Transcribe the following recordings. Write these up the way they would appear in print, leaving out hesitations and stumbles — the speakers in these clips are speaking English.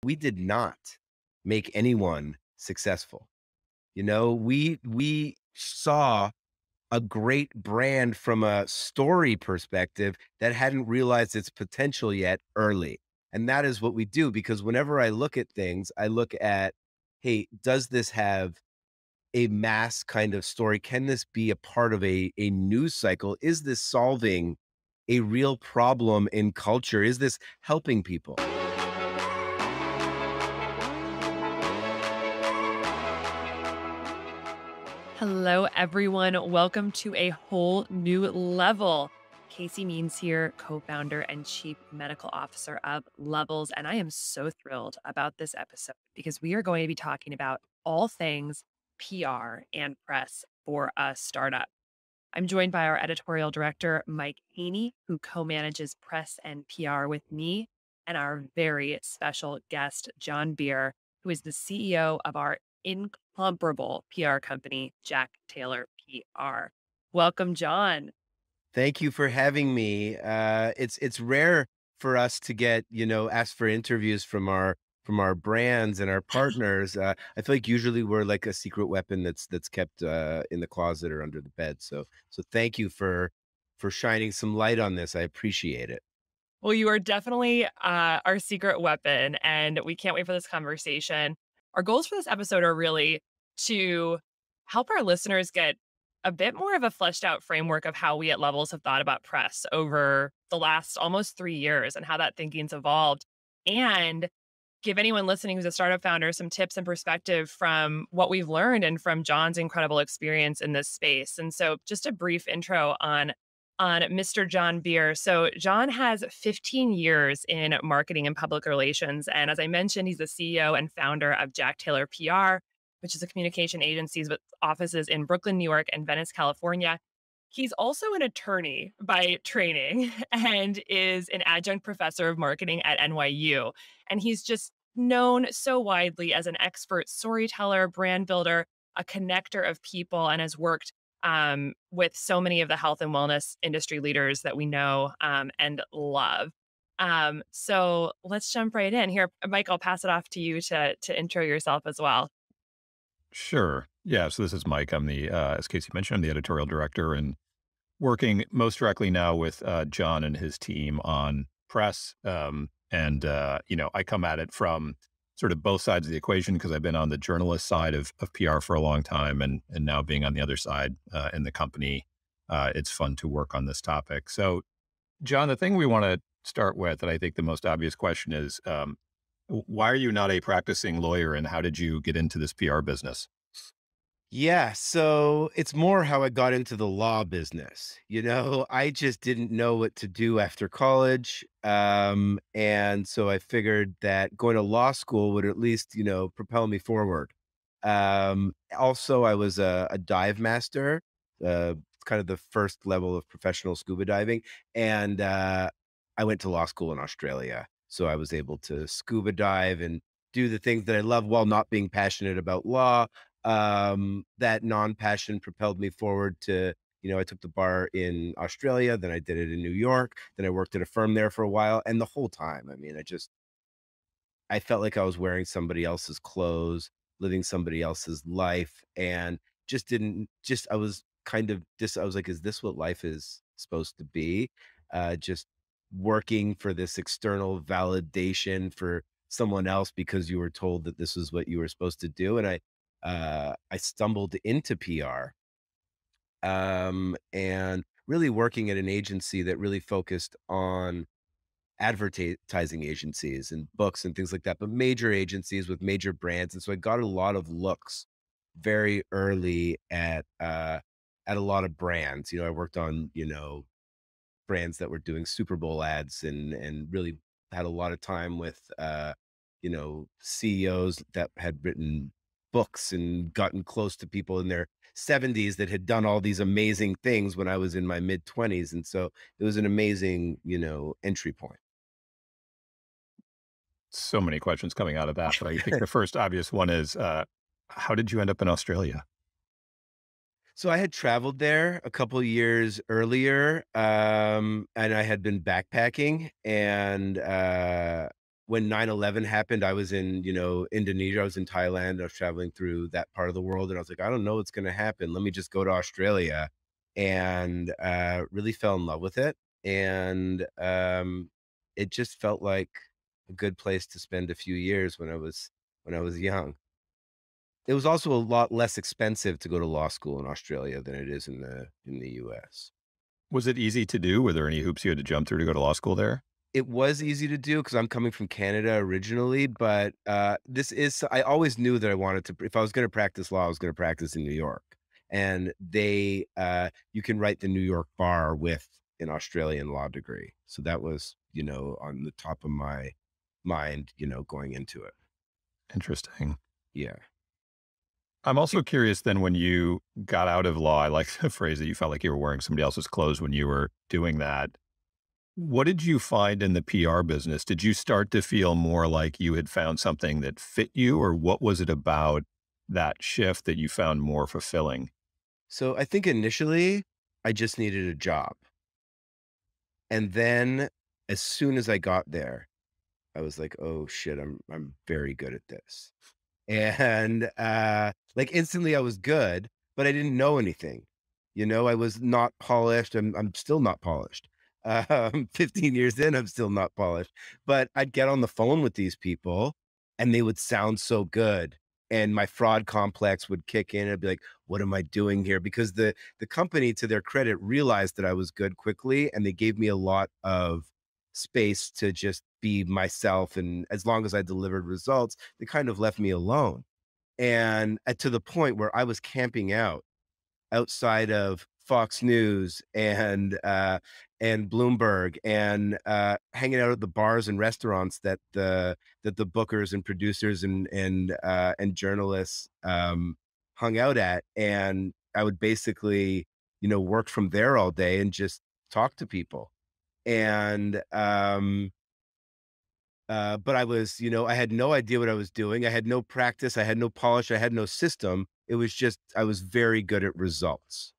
We did not make anyone successful. We saw a great brand from a story perspective that hadn't realized its potential yet early. And that is what we do because whenever I look at things, I look at, hey, does this have a mass kind of story? Can this be a part of a news cycle? Is this solving a real problem in culture? Is this helping people? Hello, everyone. Welcome to a whole new level. Casey Means here, co founder and chief medical officer of Levels. And I am so thrilled about this episode because we are going to be talking about all things PR and press for a startup. I'm joined by our editorial director, Mike Haney, who co manages press and PR with me, and our very special guest, Jon Bier, who is the CEO of our incomparable PR company, Jack Taylor PR. Welcome, Jon. Thank you for having me. It's rare for us to get, asked for interviews from our brands and our partners. I feel like usually we're like a secret weapon that's kept in the closet or under the bed. So thank you for shining some light on this. I appreciate it. Well, you are definitely our secret weapon, and we can't wait for this conversation. Our goals for this episode are really to help our listeners get a bit more of a fleshed out framework of how we at Levels have thought about press over the last almost 3 years and how that thinking's evolved, and give anyone listening who's a startup founder some tips and perspective from what we've learned and from Jon's incredible experience in this space. And so just a brief intro on Mr. Jon Bier. So Jon has 15 years in marketing and public relations. And as I mentioned, he's the CEO and founder of Jack Taylor PR, which is a communication agency with offices in Brooklyn, New York, and Venice, California. He's also an attorney by training and is an adjunct professor of marketing at NYU. And he's just known so widely as an expert storyteller, brand builder, a connector of people, and has worked with so many of the health and wellness industry leaders that we know and love. So let's jump right in here. Mike, I'll pass it off to you to intro yourself as well. Sure. Yeah. So this is Mike. I'm as Casey mentioned, I'm the editorial director and working most directly now with Jon and his team on press. I come at it from sort of both sides of the equation because I've been on the journalist side of PR for a long time and now being on the other side in the company, it's fun to work on this topic. So, Jon, the thing we want to start with, and I think the most obvious question is, why are you not a practicing lawyer and how did you get into this PR business? Yeah, so it's more how I got into the law business. I just didn't know what to do after college. And so I figured that going to law school would at least, propel me forward. Also, I was a dive master, kind of the first level of professional scuba diving. And I went to law school in Australia. So I was able to scuba dive and do the things that I love while not being passionate about law. That non-passion propelled me forward to, I took the bar in Australia, then I did it in New York, then I worked at a firm there for a while. And the whole time, I mean, I felt like I was wearing somebody else's clothes, living somebody else's life, and just didn't, just, I was kind of I was like, is this what life is supposed to be? Just working for this external validation for someone else because you were told that this is what you were supposed to do. And I stumbled into PR, and really working at an agency that really focused on advertising agencies and books and things like that, but major agencies with major brands. And so I got a lot of looks very early at a lot of brands. I worked on, brands that were doing Super Bowl ads and really had a lot of time with CEOs that had written books and gotten close to people in their 70s that had done all these amazing things when I was in my mid 20s. And so it was an amazing, entry point. So many questions coming out of that, but I think the first obvious one is, how did you end up in Australia? So I had traveled there a couple years earlier, and I had been backpacking and when 9/11 happened, I was in, Indonesia, I was in Thailand, I was traveling through that part of the world, and I was like, "I don't know what's gonna happen. Let me just go to Australia," and, really fell in love with it, and, it just felt like a good place to spend a few years when I was young. It was also a lot less expensive to go to law school in Australia than it is in the US. Was it easy to do? Were there any hoops you had to jump through to go to law school there? It was easy to do because 'cause I'm coming from Canada originally, but, this is I always knew that I wanted to if I was gonna practice law, I was gonna practice in New York, and you can write the New York bar with an Australian law degree, so that was, on the top of my mind, going into it. Interesting. Yeah. I'm also curious then when you got out of law, I like the phrase that you felt like you were wearing somebody else's clothes when you were doing that. What did you find in the PR business? Did you start to feel more like you had found something that fit you, or what was it about that shift that you found more fulfilling? So, I think initially, I just needed a job, and then as soon as I got there, I was like, "Oh, shit, I'm very good at this." And, like, instantly I was good, but I didn't know anything. I was not polished. I'm still not polished. 15 years in, I'm still not polished. But I'd get on the phone with these people and they would sound so good. And my fraud complex would kick in. I'd be like, what am I doing here? Because the company, to their credit, realized that I was good quickly and they gave me a lot of space to just be myself. And as long as I delivered results, they kind of left me alone. And to the point where I was camping out outside of Fox News and Bloomberg and hanging out at the bars and restaurants that the bookers and producers and journalists hung out at, and I would basically work from there all day and just talk to people. And but I had no idea what I was doing. I had no practice. I had no polish. I had no system. It was just, I was very good at results.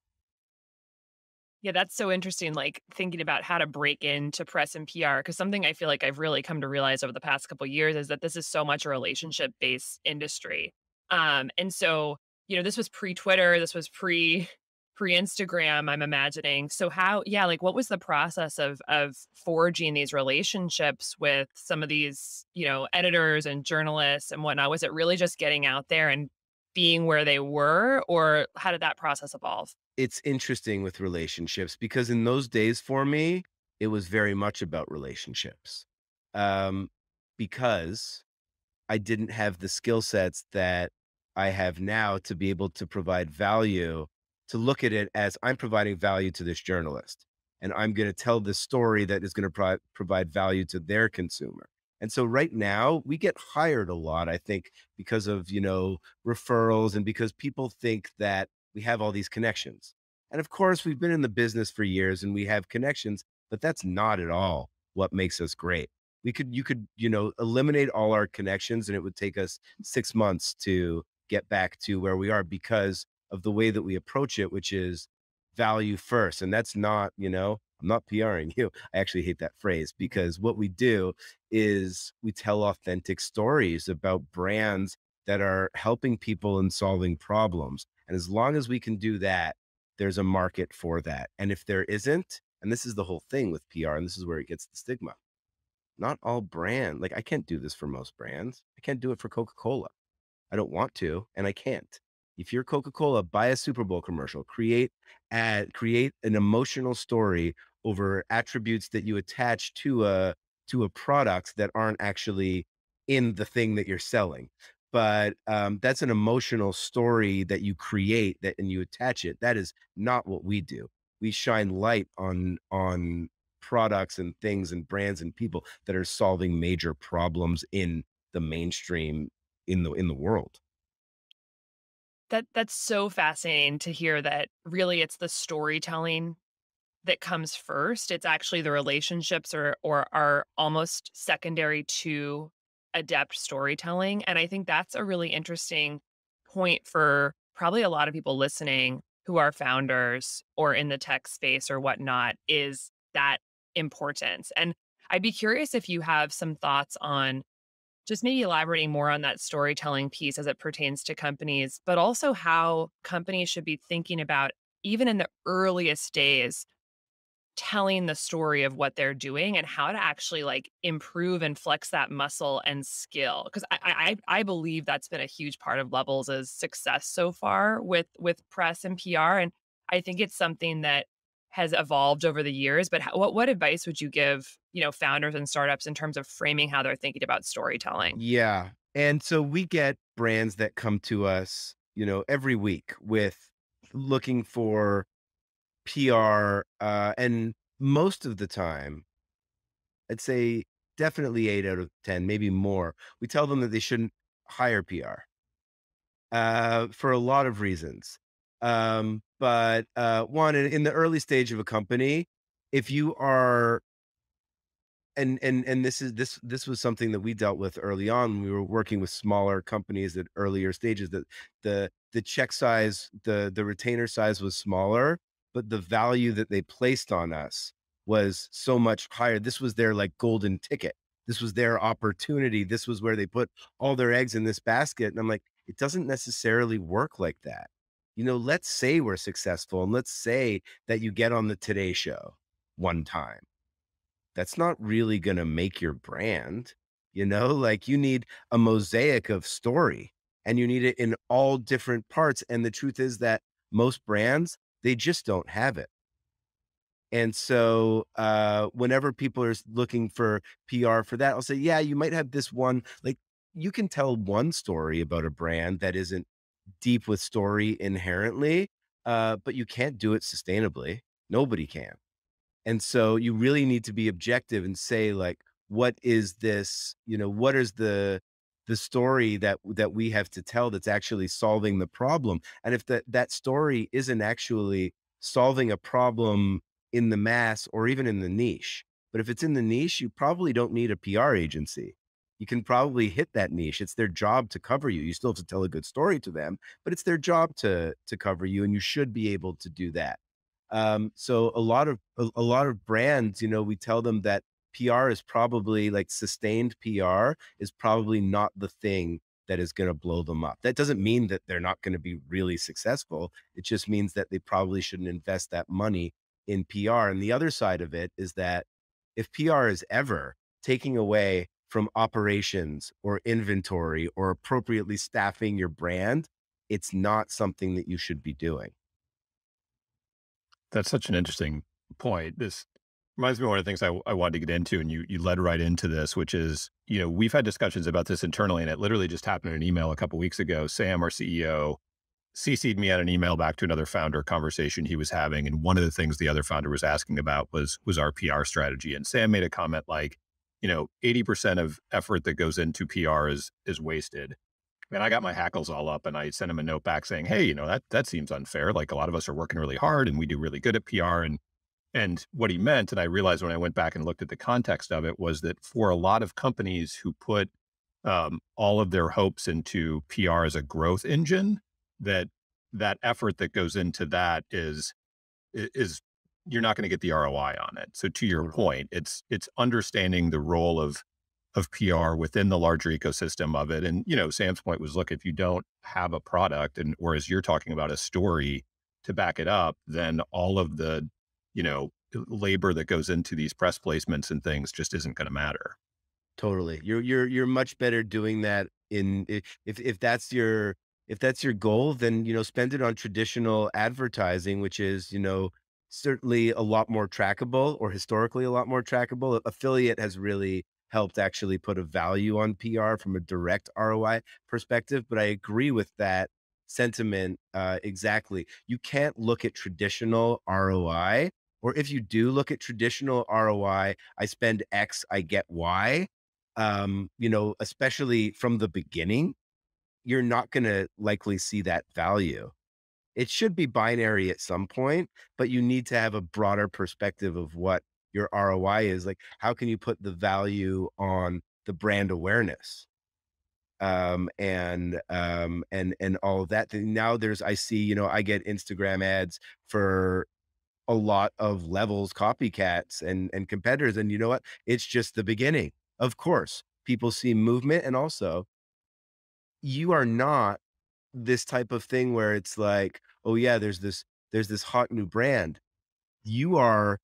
Yeah, that's so interesting, like, thinking about how to break into press and PR. Because something I feel like I've really come to realize over the past couple years is that this is so much a relationship-based industry. And so, this was pre-Twitter, this was pre-Instagram, I'm imagining. So how yeah, like, what was the process of forging these relationships with some of these, editors and journalists and whatnot? Was it really just getting out there and being where they were, or how did that process evolve? It's interesting with relationships because in those days for me, it was very much about relationships. Um, because I didn't have the skill sets that I have now to be able to provide value, to look at it as I'm providing value to this journalist, and I'm gonna tell this story that is gonna provide value to their consumer. And so right now, we get hired a lot, I think, because of, referrals and because people think that we have all these connections. And of course, we've been in the business for years and we have connections, but that's not at all what makes us great. You could, eliminate all our connections and it would take us 6 months to get back to where we are because of the way that we approach it, which is value first. And that's not, I'm not PRing you. I actually hate that phrase because what we do is we tell authentic stories about brands that are helping people and solving problems. And as long as we can do that, there's a market for that. And if there isn't, and this is the whole thing with PR, and this is where it gets the stigma, not all I can't do this for most brands. I can't do it for Coca-Cola. I don't want to, and I can't. If you're Coca-Cola, buy a Super Bowl commercial, create an emotional story over attributes that you attach to a product that aren't actually in the thing that you're selling. But that's an emotional story that you create that and you attach it. That is not what we do. We shine light on products and things and brands and people that are solving major problems in the mainstream in the world. That's so fascinating to hear that really it's the storytelling that comes first. It's actually the relationships or are almost secondary to adept storytelling. And I think that's a really interesting point for probably a lot of people listening who are founders or in the tech space or whatnot, is that importance. And I'd be curious if you have some thoughts on just maybe elaborating more on that storytelling piece as it pertains to companies, but also how companies should be thinking about, even in the earliest days, telling the story of what they're doing and how to actually like improve and flex that muscle and skill. Because I believe that's been a huge part of Levels' success so far with press and PR. And I think it's something that has evolved over the years. But what advice would you give, founders and startups in terms of framing how they're thinking about storytelling? Yeah. And so we get brands that come to us, every week with looking for PR, and most of the time, I'd say definitely 8 out of 10, maybe more. We tell them that they shouldn't hire PR, for a lot of reasons. But one, in the early stage of a company, if you are and this was something that we dealt with early on when we were working with smaller companies at earlier stages, that the check size, the retainer size was smaller, but the value that they placed on us was so much higher. This was their like golden ticket. This was their opportunity. This was where they put all their eggs in this basket. And I'm like, it doesn't necessarily work like that. Let's say we're successful and let's say that you get on the Today Show one time. That's not really gonna make your brand, like, you need a mosaic of story, and you need it in all different parts, and the truth is that most brands, they just don't have it. And so, whenever people are looking for PR for that, I'll say, "Yeah, you might have this one," like, you can tell one story about a brand that isn't deep with story inherently, but you can't do it sustainably. Nobody can. And so you really need to be objective and say like, what is this, what is the story that we have to tell that's actually solving the problem? And if that story isn't actually solving a problem in the mass or even in the niche, but if it's in the niche, you probably don't need a PR agency. You can probably hit that niche. It's their job to cover you. You still have to tell a good story to them, but it's their job to cover you, and you should be able to do that. So a lot of brands, we tell them that PR is probably like sustained PR is probably not the thing that is going to blow them up. That doesn't mean that they're not going to be really successful. It just means that they probably shouldn't invest that money in PR. And the other side of it is that if PR is ever taking away from operations or inventory or appropriately staffing your brand, it's not something that you should be doing. That's such an interesting point. This reminds me of one of the things I wanted to get into, and you led right into this, which is, we've had discussions about this internally, and it literally just happened in an email a couple weeks ago. Sam, our CEO, CC'd me on an email back to another founder conversation he was having, and one of the things the other founder was asking about was our PR strategy. And Sam made a comment like, 80% of effort that goes into PR is wasted. And I got my hackles all up, and I sent him a note back saying, "Hey, that seems unfair. Like, a lot of us are working really hard and we do really good at PR." And what he meant, and I realized when I went back and looked at the context of it, was that for a lot of companies who put all of their hopes into PR as a growth engine, that that effort that goes into that is you're not going to get the ROI on it. So to your Totally. point, it's understanding the role of PR within the larger ecosystem of it. And, Sam's point was, look, if you don't have a product, and or as you're talking about, a story to back it up, then all of the, labor that goes into these press placements and things just isn't going to matter. Totally. You're much better doing that if that's your goal, then, spend it on traditional advertising, which is, certainly a lot more trackable, or historically a lot more trackable. Affiliate has really helped actually put a value on PR from a direct ROI perspective, but I agree with that sentiment, exactly. You can't look at traditional ROI, or if you do look at traditional ROI, I spend X, I get Y, especially from the beginning, you're not gonna likely see that value. It should be binary at some point, but you need to have a broader perspective of what your ROI is. Like, how can you put the value on the brand awareness? And all of that. Now I see, I get Instagram ads for a lot of levels, copycats and competitors. And you know what? It's just the beginning. Of course, people see movement, and also you are not this type of thing where it's like, oh yeah, there's this hot new brand. You are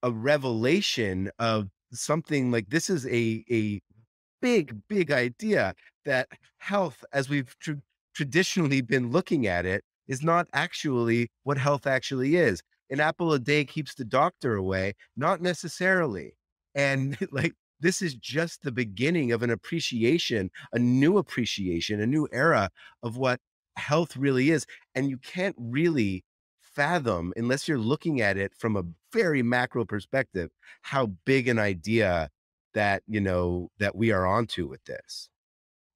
a revelation of something. Like, this is a big idea that health, as we've traditionally been looking at it, is not actually what health actually is. An apple a day keeps the doctor away, not necessarily. And like, this is just the beginning of an appreciation, a new appreciation, a new era of what health really is. And you can't really fathom, unless you're looking at it from a very macro perspective, how big an idea that, that we are onto with this.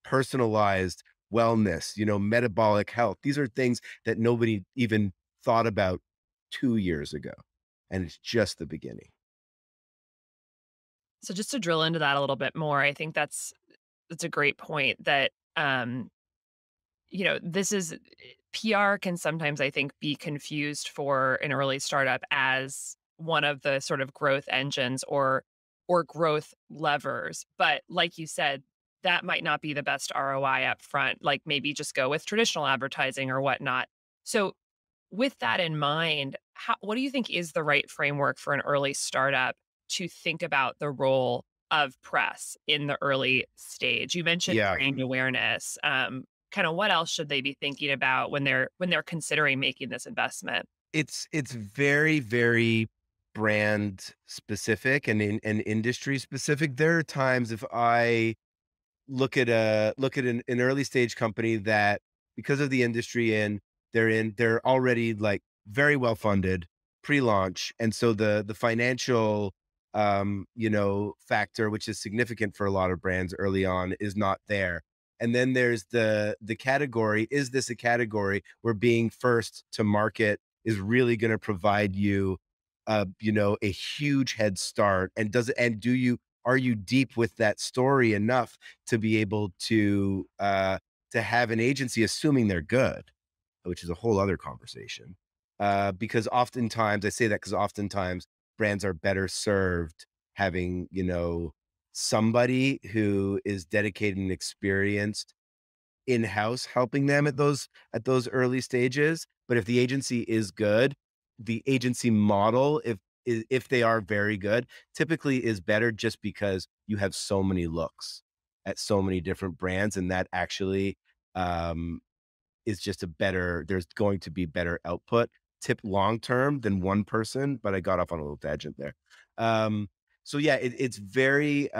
Personalized wellness, metabolic health. These are things that nobody even thought about 2 years ago, and it's just the beginning. So just to drill into that a little bit more, I think that's a great point that this is PR can sometimes, I think, be confused for an early startup as one of the sort of growth engines or growth levers. But like you said, that might not be the best ROI up front. Like, maybe just go with traditional advertising or whatnot. So with that in mind, what do you think is the right framework for an early startup to think about the role of press in the early stage? You mentioned Yeah. brand awareness. Kind of what else should they be thinking about when they're considering making this investment? It's very, very brand specific and industry specific. There are times, if I look at an early stage company that, because of the industry they're already like very well funded pre-launch, and so the financial factor, which is significant for a lot of brands early on, is not there. And then there's the category. Is this a category where being first to market is really going to provide you a huge head start? And do you, are you deep with that story enough to be able to have an agency, assuming they're good, which is a whole other conversation. Because oftentimes, I say that because oftentimes brands are better served having, somebody who is dedicated and experienced in-house helping them at those early stages. But if the agency is good, the agency model, if they are very good, typically is better, just because you have so many looks at so many different brands, and that actually um is just a better, there's going to be better output tip long term than one person. But I got off on a little tangent there. Um, so yeah, it's very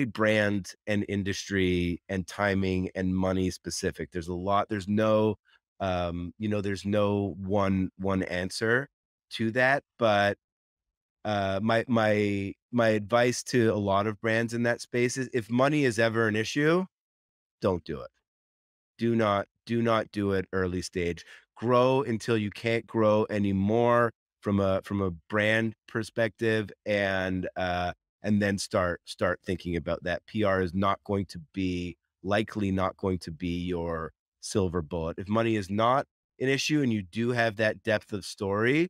brand and industry and timing and money specific. There's a lot. There's no one answer to that. But my advice to a lot of brands in that space is, if money is ever an issue, don't do it. Do not do it early stage. Grow until you can't grow anymore from a brand perspective, and then start thinking about that. PR is not going to be, likely not going to be, your silver bullet. If money is not an issue and you do have that depth of story,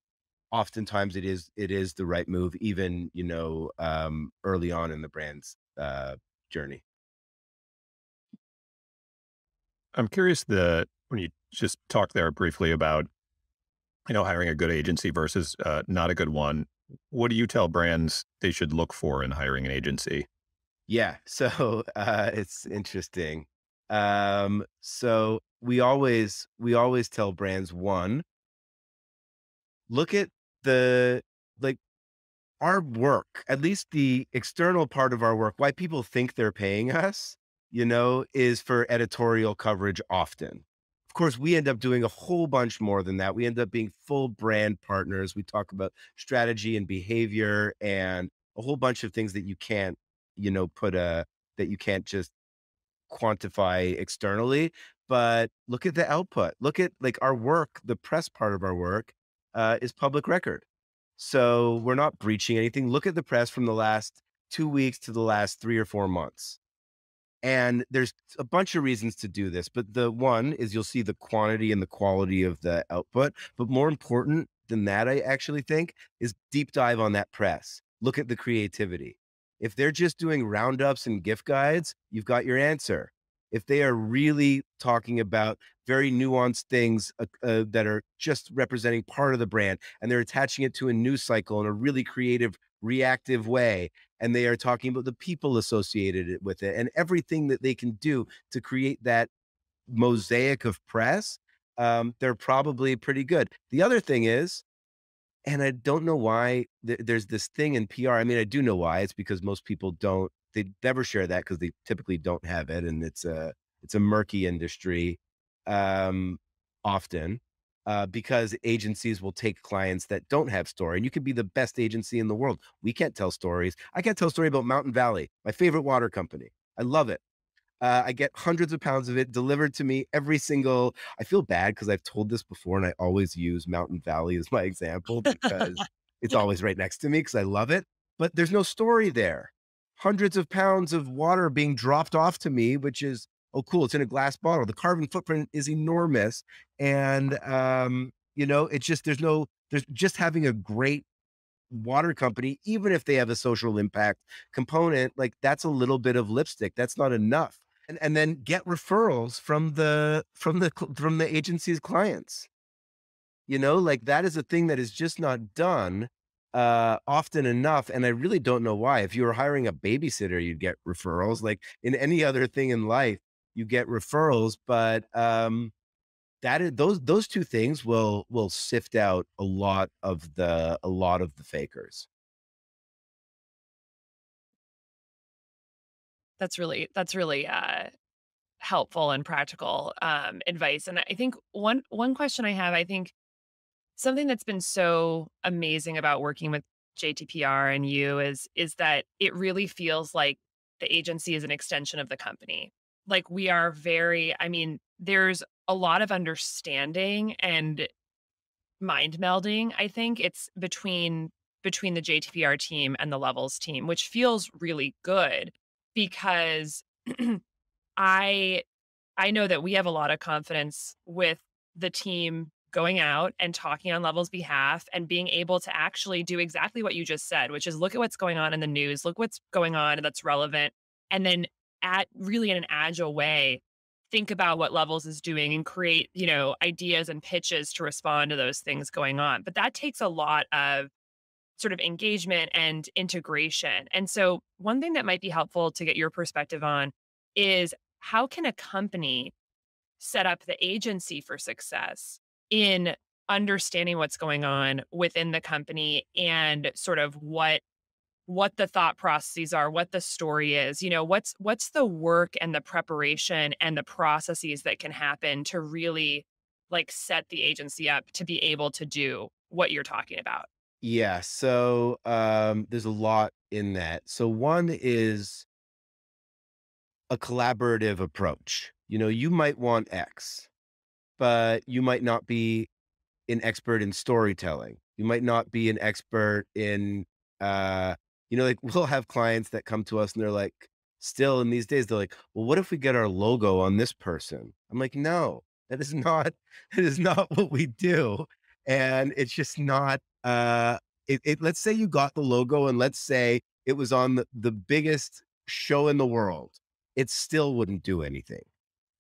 oftentimes it is the right move, even, early on in the brand's journey. I'm curious when you just talked there briefly about, hiring a good agency versus not a good one. What do you tell brands they should look for in hiring an agency? Yeah, so, it's interesting. So we always tell brands, one, look at the like, our work, at least the external part of our work, why people think they're paying us, is for editorial coverage often. Of course, we end up doing a whole bunch more than that. We end up being full brand partners. We talk about strategy and behavior and a whole bunch of things that you can't, put that you can't just quantify externally. But look at the output. Look at, like, our work, the press part of our work, is public record. So we're not breaching anything. Look at the press from the last 2 weeks to the last 3 or 4 months. And there's a bunch of reasons to do this, but the one is, you'll see the quantity and the quality of the output. But more important, than that, I actually think, is deep dive on that press. Look at the creativity. If they're just doing roundups and gift guides, you've got your answer. If they are really talking about very nuanced things that are just representing part of the brand and they're attaching it to a news cycle in a really creative, reactive way, and they are talking about the people associated with it and everything that they can do to create that mosaic of press, they're probably pretty good. The other thing is, and I don't know why there's this thing in PR. I mean, I do know why. It's because most people don't. They never share that because they typically don't have it, and it's a murky industry, um, often, because agencies will take clients that don't have story. And you could be the best agency in the world. We can't tell stories. I can't tell a story about Mountain Valley, my favorite water company. I love it. I get hundreds of pounds of it delivered to me every single. I feel bad because I've told this before, and I always use Mountain Valley as my example because it's always right next to me because I love it, but there's no story there. Hundreds of pounds of water being dropped off to me, which is, "Oh, cool, it's in a glass bottle." The carbon footprint is enormous, and, it's just there's just having a great water company, even if they have a social impact component, like, that's a little bit of lipstick, that's not enough. And then get referrals from the agency's clients, like, that is a thing that is just not done, often enough, and I really don't know why. If you were hiring a babysitter, you'd get referrals, like, in any other thing in life, you get referrals, but, that is those 2 things will sift out a lot of the fakers. That's really helpful and practical advice. And I think one question I have, I think something that's been so amazing about working with JTPR and you is that it really feels like the agency is an extension of the company. Like we are very, I mean, there's a lot of understanding and mind melding, I think it's between the JTPR team and the Levels team, which feels really good because I I know that we have a lot of confidence with the team going out and talking on Level's behalf and being able to actually do exactly what you just said, which is look at what's going on in the news, look what's going on that's relevant, and then at really in an agile way, think about what Levels is doing and create, ideas and pitches to respond to those things going on. But that takes a lot of sort of engagement and integration. And so one thing that might be helpful to get your perspective on is how can a company set up the agency for success in understanding what's going on within the company and sort of what the thought processes are, what the story is, what's the work and the preparation and the processes that can happen to really like set the agency up to be able to do what you're talking about. Yeah, so, there's a lot in that. So one is a collaborative approach. You might want X, but you might not be an expert in storytelling. You might not be an expert in, like, we'll have clients that come to us and they're like, still in these days, they're like, "Well, what if we get our logo on this person?" I'm like, "No, that is not that is not what we do." And it's just not, let's say you got the logo and let's say it was on the biggest show in the world. It still wouldn't do anything.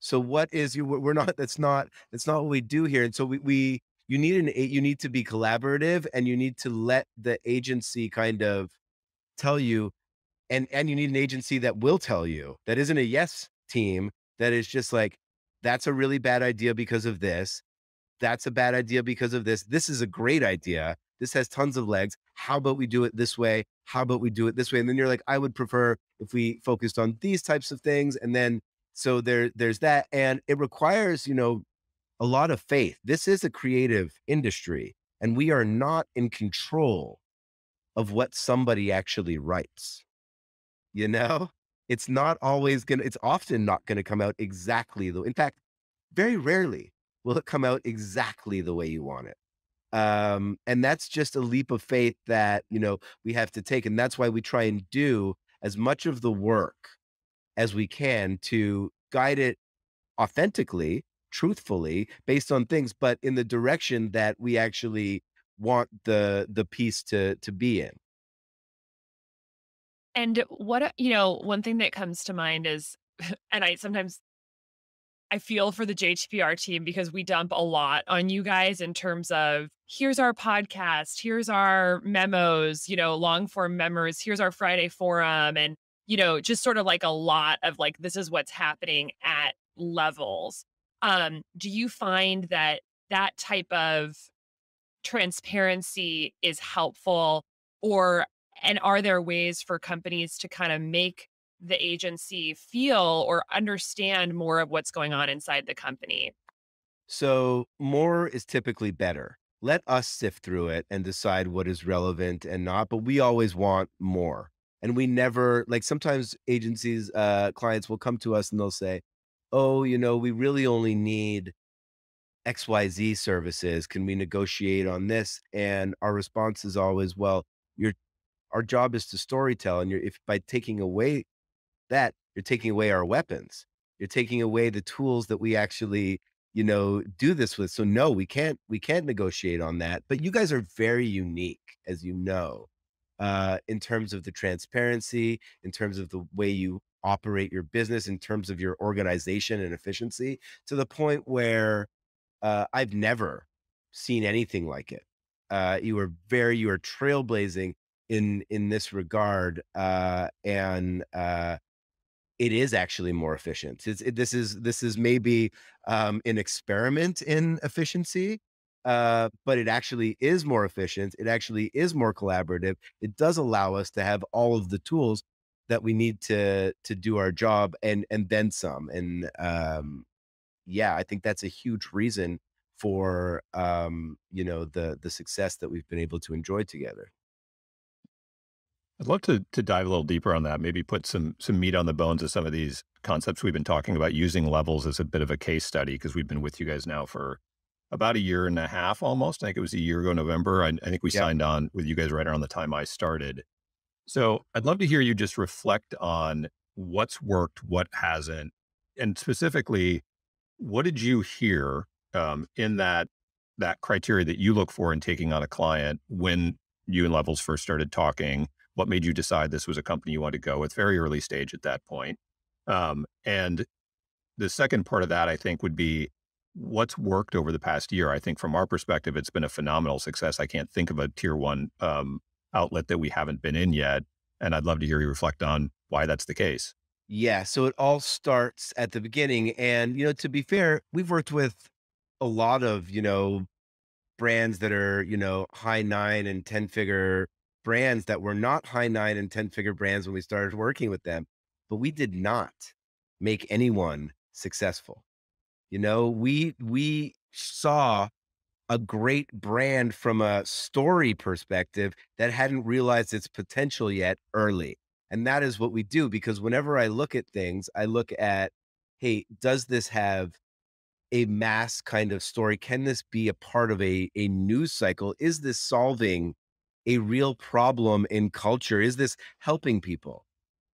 So what is you we're not that's not what we do here. And so we you need to be collaborative and you need to let the agency kind of tell you, and you need an agency that will tell you, that isn't a yes team, that is just like, "That's a really bad idea because of this. That's a bad idea because of this. This is a great idea. This has tons of legs. How about we do it this way? How about we do it this way?" And then you're like, "I would prefer if we focused on these types of things." And then so there's that. And it requires, a lot of faith. This is a creative industry, and we are not in control of what somebody actually writes. You know? It's often not gonna come out exactly the in fact, very rarely will it come out exactly the way you want it. And that's just a leap of faith that, we have to take, and that's why we try and do as much of the work as we can to guide it authentically, truthfully, based on things, but in the direction that we actually want the piece to be in. And one thing that comes to mind is, and I feel for the JTPR team because we dump a lot on you guys in terms of here's our podcast, here's our memos, long form memos, here's our Friday forum, and just sort of like a lot of like this is what's happening at levels. Do you find that that type of transparency is helpful, or and are there ways for companies to kind of make the agency feel or understand more of what's going on inside the company? So more is typically better. Let us sift through it and decide what is relevant and not, but we always want more. And we never like sometimes agencies, clients will come to us and they'll say, "Oh, we really only need XYZ services. Can we negotiate on this?" And our response is always, "Well, your our job is to storytell, and if by taking away that, you're taking away our weapons. You're taking away the tools that we actually, do this with. So no, we can't negotiate on that. But you guys are very unique, as you know, in terms of the transparency, in terms of the way you operate your business, in terms of your organization and efficiency, to the point where I've never seen anything like it. You are trailblazing in this regard, and it is actually more efficient. This is maybe an experiment in efficiency, but it actually is more efficient. It actually is more collaborative. It does allow us to have all of the tools that we need to do our job and then some. And yeah, I think that's a huge reason for the success that we've been able to enjoy together. I'd love to dive a little deeper on that, maybe put some meat on the bones of some of these concepts we've been talking about, using levels as a bit of a case study, because we've been with you guys now for about a year and a half almost. I think it was a year ago, November. I think we Yep. signed on with you guys right around the time I started. So I'd love to hear you just reflect on what's worked, what hasn't, and specifically, what did you hear in that criteria that you look for in taking on a client when you and Levels first started talking? What made you decide this was a company you wanted to go with? Very early stage at that point. And the second part of that, I think, would be what's worked over the past year. I think from our perspective, it's been a phenomenal success. I can't think of a tier one outlet that we haven't been in yet. And I'd love to hear you reflect on why that's the case. Yeah, so it all starts at the beginning, and, to be fair, we've worked with a lot of, brands that are, high 9 and 10-figure brands that were not high 9 and 10-figure brands when we started working with them, but we did not make anyone successful. We saw a great brand from a story perspective that hadn't realized its potential yet early. And that is what we do, because whenever I look at things, I look at, hey, does this have a mass kind of story? Can this be a part of a news cycle? Is this solving a real problem in culture? Is this helping people?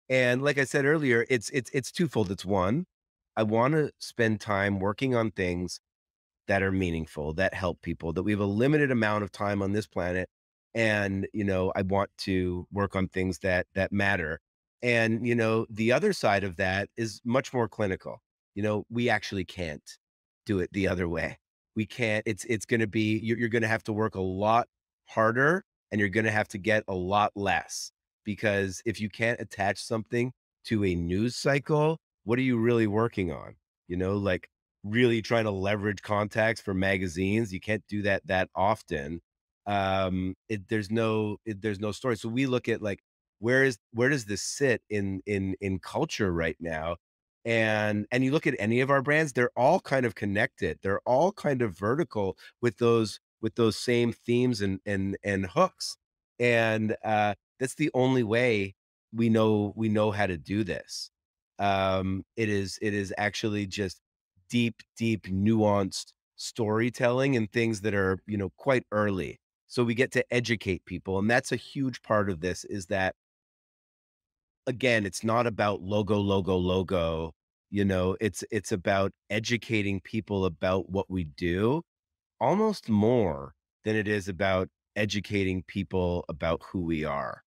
And like I said earlier, it's twofold. It's one, I want to spend time working on things that are meaningful, that help people, that we have a limited amount of time on this planet. And, I want to work on things that matter. And, the other side of that is much more clinical. We actually can't do it the other way. We can't, it's gonna be you're gonna have to work a lot harder, and you're gonna have to get a lot less. Because if you can't attach something to a news cycle, what are you really working on? Like really trying to leverage contacts for magazines. You can't do that often. There's no story. So we look at like where does this sit in culture right now? And you look at any of our brands, they're all kind of connected. They're all kind of vertical with those same themes and hooks. And that's the only way we know how to do this. It is actually just deep, nuanced storytelling and things that are, quite early. So we get to educate people. And that's a huge part of this, is that, again, it's not about logo. It's about educating people about what we do almost more than it is about educating people about who we are.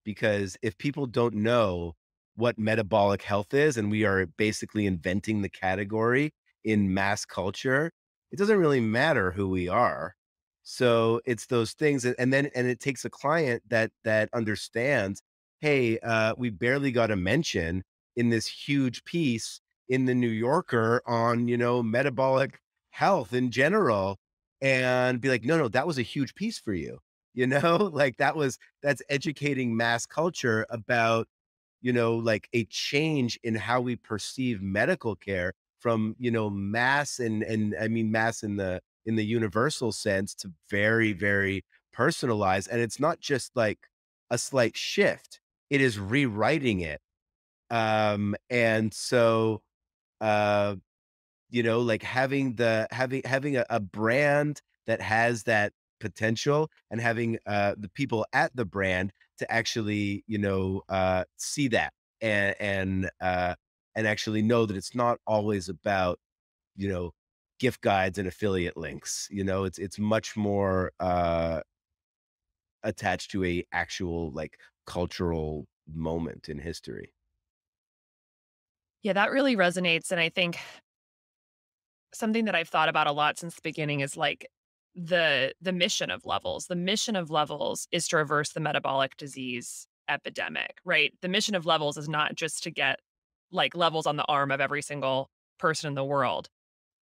Because if people don't know what metabolic health is, and we are basically inventing the category in mass culture, it doesn't really matter who we are. So it's those things, and then it takes a client that understands, hey, we barely got a mention in this huge piece in the New Yorker on metabolic health in general, and be like, no, no, that was a huge piece for you. Like that's educating mass culture about, like a change in how we perceive medical care from, mass and I mean mass in the universal sense to very, very personalized. And it's not just like a slight shift, it is rewriting it. And so uh like having a brand that has that potential and having, the people at the brand to actually, see that and actually know that it's not always about, you know, gift guides and affiliate links, it's much more, attached to a actual, like, cultural moment in history. Yeah, that really resonates. And I think something that I've thought about a lot since the beginning is like the mission of levels. The mission of levels is to reverse the metabolic disease epidemic, right? The mission of levels is not just to get like levels on the arm of every single person in the world.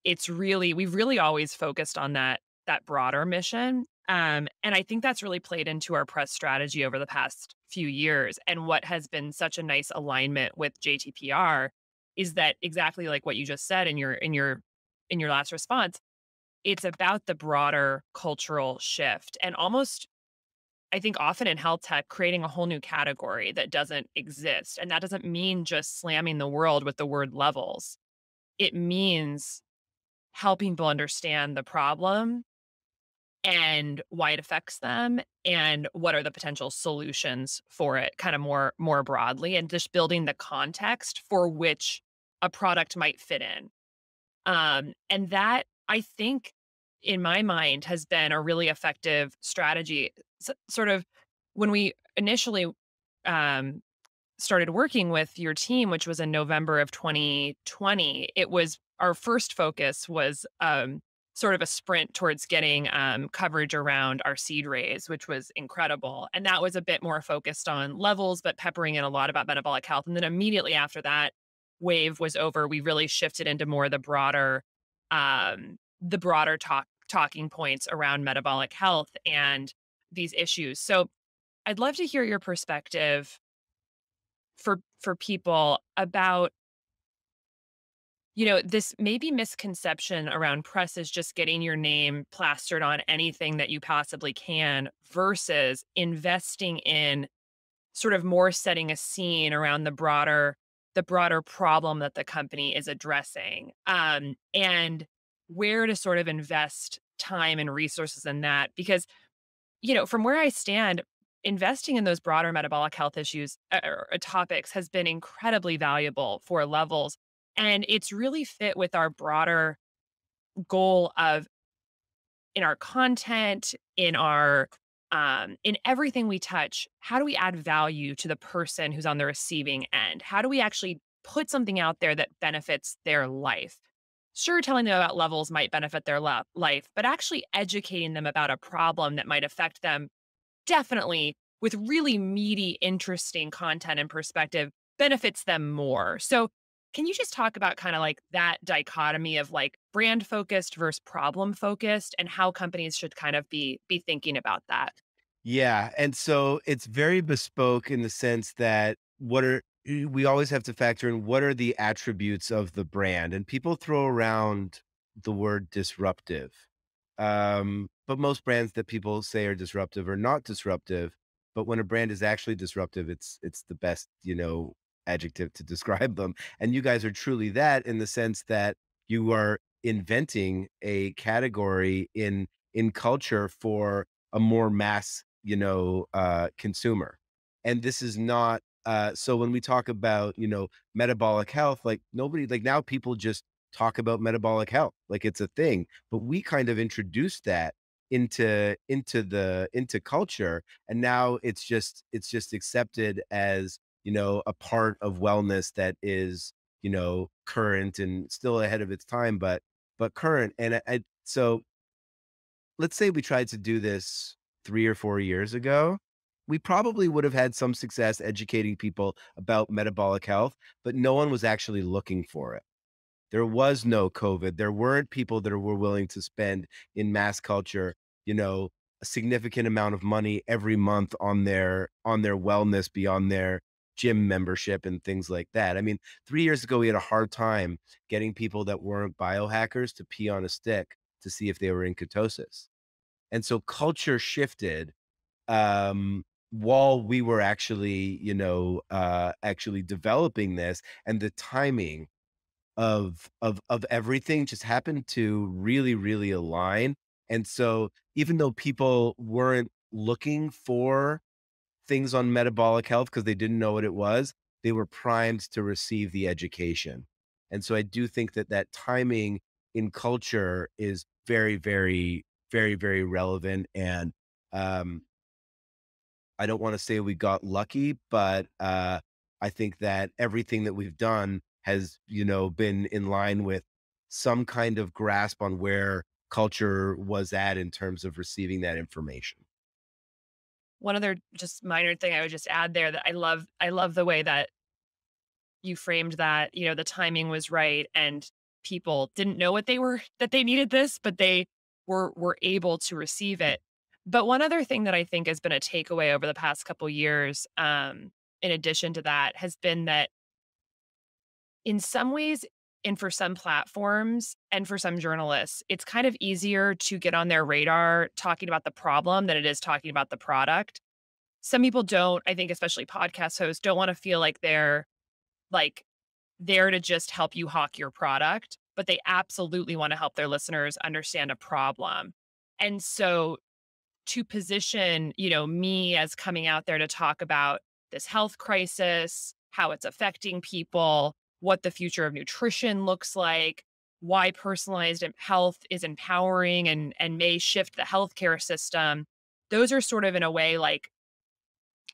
It's really we've really always focused on that broader mission. And I think that's really played into our press strategy over the past few years. And what has been such a nice alignment with JTPR is that exactly like what you just said in your last response, it's about the broader cultural shift and almost I think often in health tech creating a whole new category that doesn't exist. And that doesn't mean just slamming the world with the word levels. It means helping people understand the problem and why it affects them and what are the potential solutions for it kind of more broadly and just building the context for which a product might fit in. And that I think in my mind has been a really effective strategy. Sort of when we initially um, started working with your team, which was in November of 2020, it was our first focus was sort of a sprint towards getting coverage around our seed raise, which was incredible. And that was a bit more focused on levels, but peppering in a lot about metabolic health. And then immediately after that wave was over, we really shifted into more the broader talking points around metabolic health and these issues. So I'd love to hear your perspective for people about this maybe misconception around press is just getting your name plastered on anything that you possibly can versus investing in sort of more setting a scene around the broader problem that the company is addressing, and where to sort of invest time and resources in that because from where I stand, investing in those broader metabolic health issues or topics has been incredibly valuable for levels. And it's really fit with our broader goal of in our content, in everything we touch, how do we add value to the person who's on the receiving end? How do we actually put something out there that benefits their life? Sure, telling them about levels might benefit their life, but actually educating them about a problem that might affect them definitely with really meaty, interesting content and perspective benefits them more. So, can you just talk about kind of like that dichotomy of like brand focused versus problem focused and how companies should kind of be thinking about that? Yeah, and so it's very bespoke in the sense that we always have to factor in what are the attributes of the brand, and people throw around the word disruptive. But most brands that people say are disruptive are not disruptive, but when a brand is actually disruptive, it's the best, adjective to describe them. And you guys are truly that in the sense that you are inventing a category in culture for a more mass consumer. And this is not so when we talk about, metabolic health, like nobody like now people just talk about metabolic health like it's a thing. But we kind of introduced that into culture, and now it's just accepted as, a part of wellness that is, current and still ahead of its time, but current. And so let's say we tried to do this 3 or 4 years ago, we probably would have had some success educating people about metabolic health, but no one was actually looking for it. There was no COVID. There weren't people that were willing to spend in mass culture, you know, a significant amount of money every month on their wellness beyond their gym membership and things like that. I mean, 3 years ago, we had a hard time getting people that weren't biohackers to pee on a stick to see if they were in ketosis. And so culture shifted, while we were actually developing this, and the timing of everything just happened to really, really align. And so even though people weren't looking for things on metabolic health because they didn't know what it was, they were primed to receive the education. And so I do think that that timing in culture is very, very, very, very relevant. And um, I don't wanna say we got lucky, but, I think that everything that we've done has, been in line with some kind of grasp on where culture was at in terms of receiving that information. One other just minor thing I would just add there that I love the way that you framed that, the timing was right and people didn't know what they were that they needed this, but they were able to receive it. But one other thing that I think has been a takeaway over the past couple years, in addition to that, has been that in some ways and for some platforms and for some journalists, it's kind of easier to get on their radar talking about the problem than it is talking about the product. Some people don't, I think especially podcast hosts don't want to feel like they're like there to just help you hawk your product, but they absolutely want to help their listeners understand a problem. And so to position, me as coming out there to talk about this health crisis, how it's affecting people, what the future of nutrition looks like, why personalized health is empowering and may shift the healthcare system. Those are sort of in a way like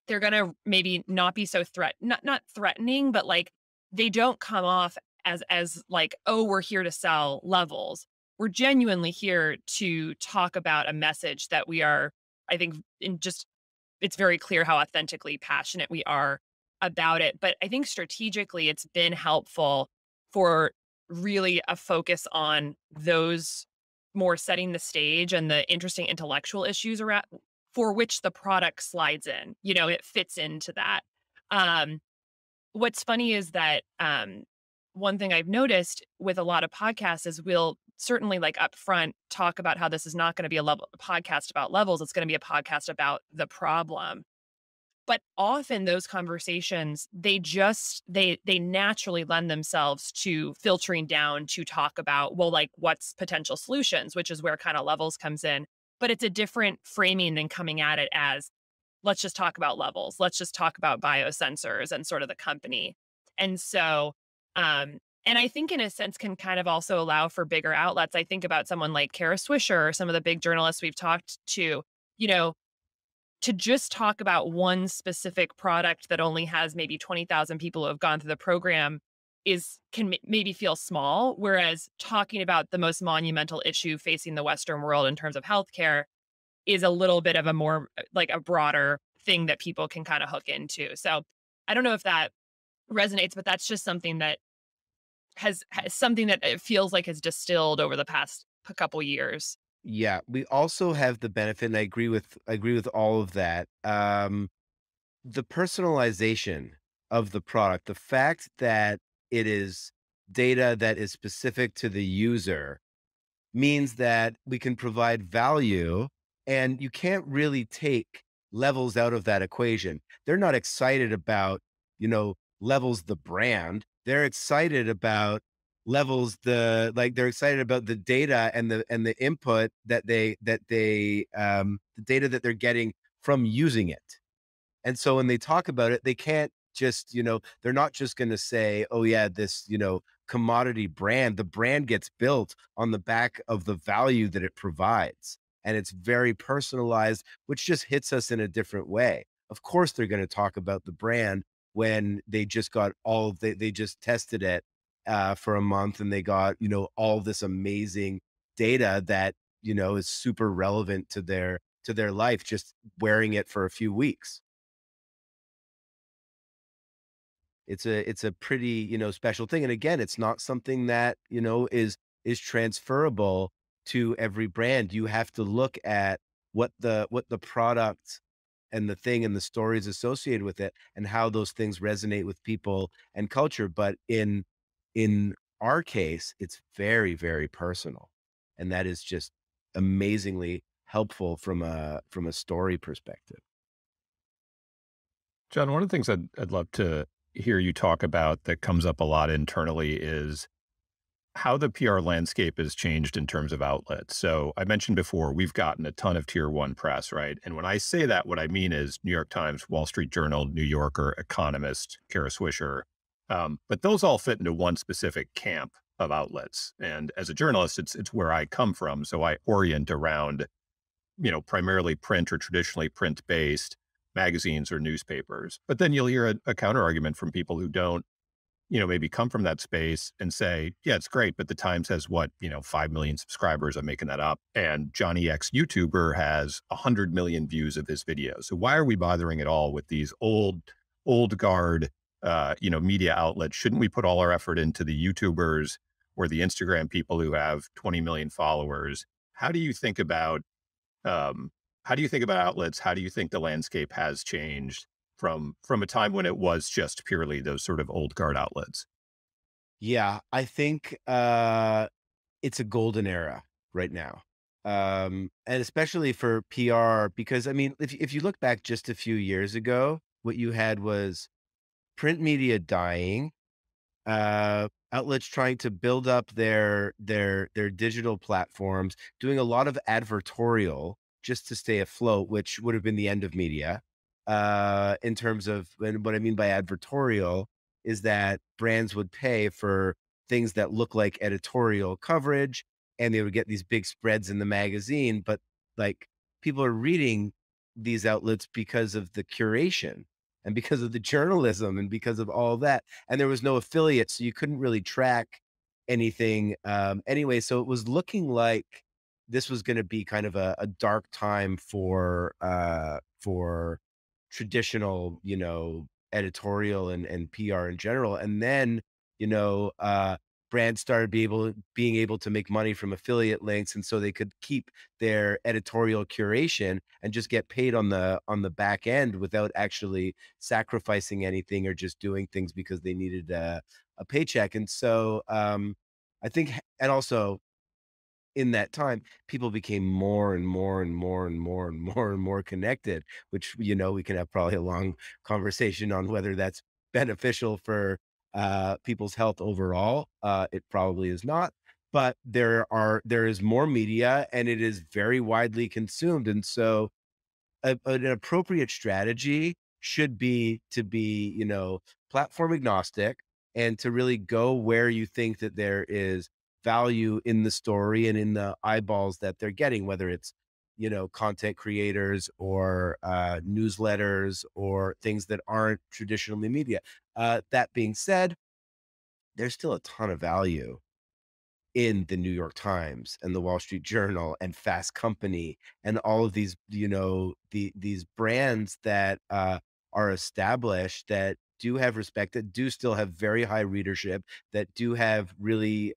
they're gonna maybe not be so not threatening, but like they don't come off as like, oh, we're here to sell levels. We're genuinely here to talk about a message that we are, I think, in just it's very clear how authentically passionate we are about it. But I think strategically it's been helpful for really a focus on those more setting the stage and the interesting intellectual issues around for which the product slides in. It fits into that. Um, what's funny is that one thing I've noticed with a lot of podcasts is we'll certainly like upfront talk about how this is not going to be a podcast about levels. It's going to be a podcast about the problem. But often those conversations, they naturally lend themselves to filtering down to talk about, well, like what's potential solutions, which is where kind of levels comes in. But it's a different framing than coming at it as, let's just talk about levels. Let's just talk about biosensors and sort of the company. And so, and I think in a sense can kind of also allow for bigger outlets. I think about someone like Kara Swisher or some of the big journalists we've talked to, you know, to just talk about one specific product that only has maybe 20,000 people who have gone through the program can maybe feel small, whereas talking about the most monumental issue facing the Western world in terms of healthcare is a little bit of a more like a broader thing that people can kind of hook into. So I don't know if that resonates, but that's just something that has something that it feels like has distilled over the past couple years. Yeah, we also have the benefit, and I agree with all of that. The personalization of the product, the fact that it is data that is specific to the user means that we can provide value, and you can't really take levels out of that equation. They're not excited about, levels the brand. They're excited about levels they're excited about the data and the input the data that they're getting from using it. And so when they talk about it, they can't just, they're not just going to say, oh, yeah, this, commodity brand. The brand gets built on the back of the value that it provides. and it's very personalized, which just hits us in a different way. Of course, they're going to talk about the brand when they just got they just tested it for a month and they got, all this amazing data that, is super relevant to their life just wearing it for a few weeks. It's a pretty, special thing, and again, it's not something that, is transferable to every brand. You have to look at what the product and the thing and the stories associated with it and how those things resonate with people and culture, but in our case, it's very, very personal, and that is just amazingly helpful from a story perspective. John, one of the things I'd love to hear you talk about that comes up a lot internally is how the PR landscape has changed in terms of outlets. So I mentioned before, we've gotten a ton of tier one press, right? And when I say that, what I mean is New York Times, Wall Street Journal, New Yorker, Economist, Kara Swisher. But those all fit into one specific camp of outlets. And as a journalist, it's where I come from. So I orient around, primarily print or traditionally print based magazines or newspapers. But then you'll hear a counter argument from people who don't, maybe come from that space and say, yeah, it's great, but the Times has what, 5 million subscribers. I'm making that up. And Johnny X YouTuber has 100 million views of his video. So why are we bothering at all with these old guard, media outlets? Shouldn't we put all our effort into the YouTubers or the Instagram people who have 20 million followers? How do you think about um, how do you think about outlets? How do you think the landscape has changed from a time when it was just purely those sort of old guard outlets? Yeah, I think, it's a golden era right now, and especially for PR because, I mean, if you look back just a few years ago, what you had was print media dying, outlets trying to build up their digital platforms, doing a lot of advertorial just to stay afloat, which would have been the end of media. In terms of, and what I mean by advertorial is that brands would pay for things that look like editorial coverage, and they would get these big spreads in the magazine, but like people are reading these outlets because of the curation and because of the journalism and because of all that, and there was no affiliate, so you couldn't really track anything, anyway, so it was looking like this was gonna be kind of a dark time for traditional, editorial and PR in general, and then, you know, uh, brands started being able to make money from affiliate links, and so they could keep their editorial curation and just get paid on the back end without actually sacrificing anything or just doing things because they needed a paycheck. And so, I think, and also in that time, people became more and more and more and more and more and more connected, which, we can have probably a long conversation on whether that's beneficial for people's health overall. It probably is not, but there is more media and it is very widely consumed. And so an appropriate strategy should be to be, platform agnostic and to really go where you think that there is value in the story and in the eyeballs that they're getting, whether it's, content creators or newsletters or things that aren't traditionally media. That being said, there's still a ton of value in the New York Times and the Wall Street Journal and Fast Company and all of these, these brands that are established that do have respect, that do still have very high readership, that do have really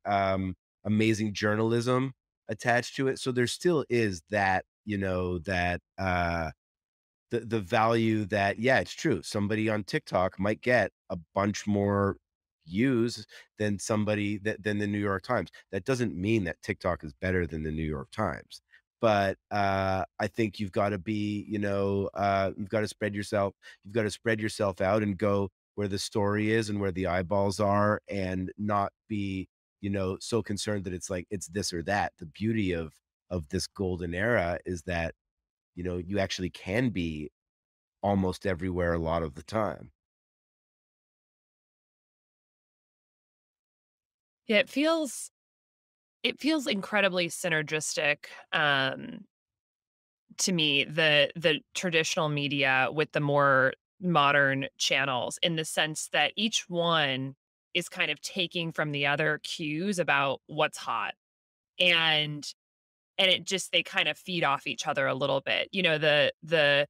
amazing journalism attached to it. So there still is that, that the value that, yeah, it's true. Somebody on TikTok might get a bunch more views than somebody than the New York Times. That doesn't mean that TikTok is better than the New York Times. But I think you've got to be, you've got to spread yourself out and go where the story is and where the eyeballs are and not be, so concerned that it's like it's this or that. The beauty of this golden era is that, you actually can be almost everywhere a lot of the time. Yeah, it feels incredibly synergistic. to me the traditional media with the more modern channels, in the sense that each one is kind of taking from the other cues about what's hot. And it just, they kind of feed off each other a little bit. The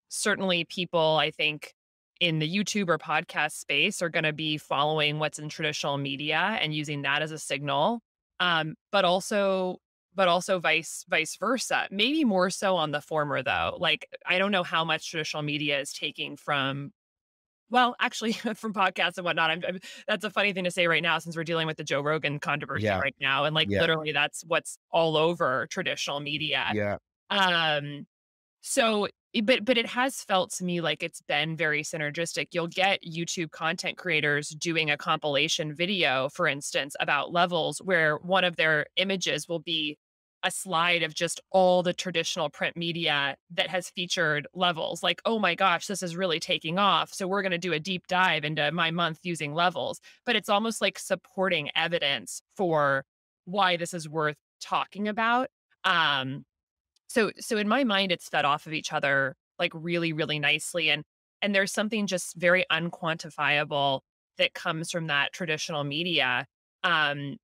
certainly people, I think, in the YouTube or podcast space are going to be following what's in traditional media and using that as a signal. But also vice versa. Maybe more so on the former though. Like, I don't know how much traditional media is taking from, well, actually, from podcasts and whatnot. That's a funny thing to say right now, since we're dealing with the Joe Rogan controversy Yeah, right now, and like yeah, literally that's what's all over traditional media. yeah. Um, so, but it has felt to me like it's been very synergistic. You'll get YouTube content creators doing a compilation video, for instance, about levels, where one of their images will be a slide of just all the traditional print media that has featured levels. Like, oh my gosh, this is really taking off. So we're going to do a deep dive into my month using levels. But it's almost like supporting evidence for why this is worth talking about. Um, so in my mind, it's fed off of each other, like, really, really nicely, and there's something just very unquantifiable that comes from that traditional media. Um,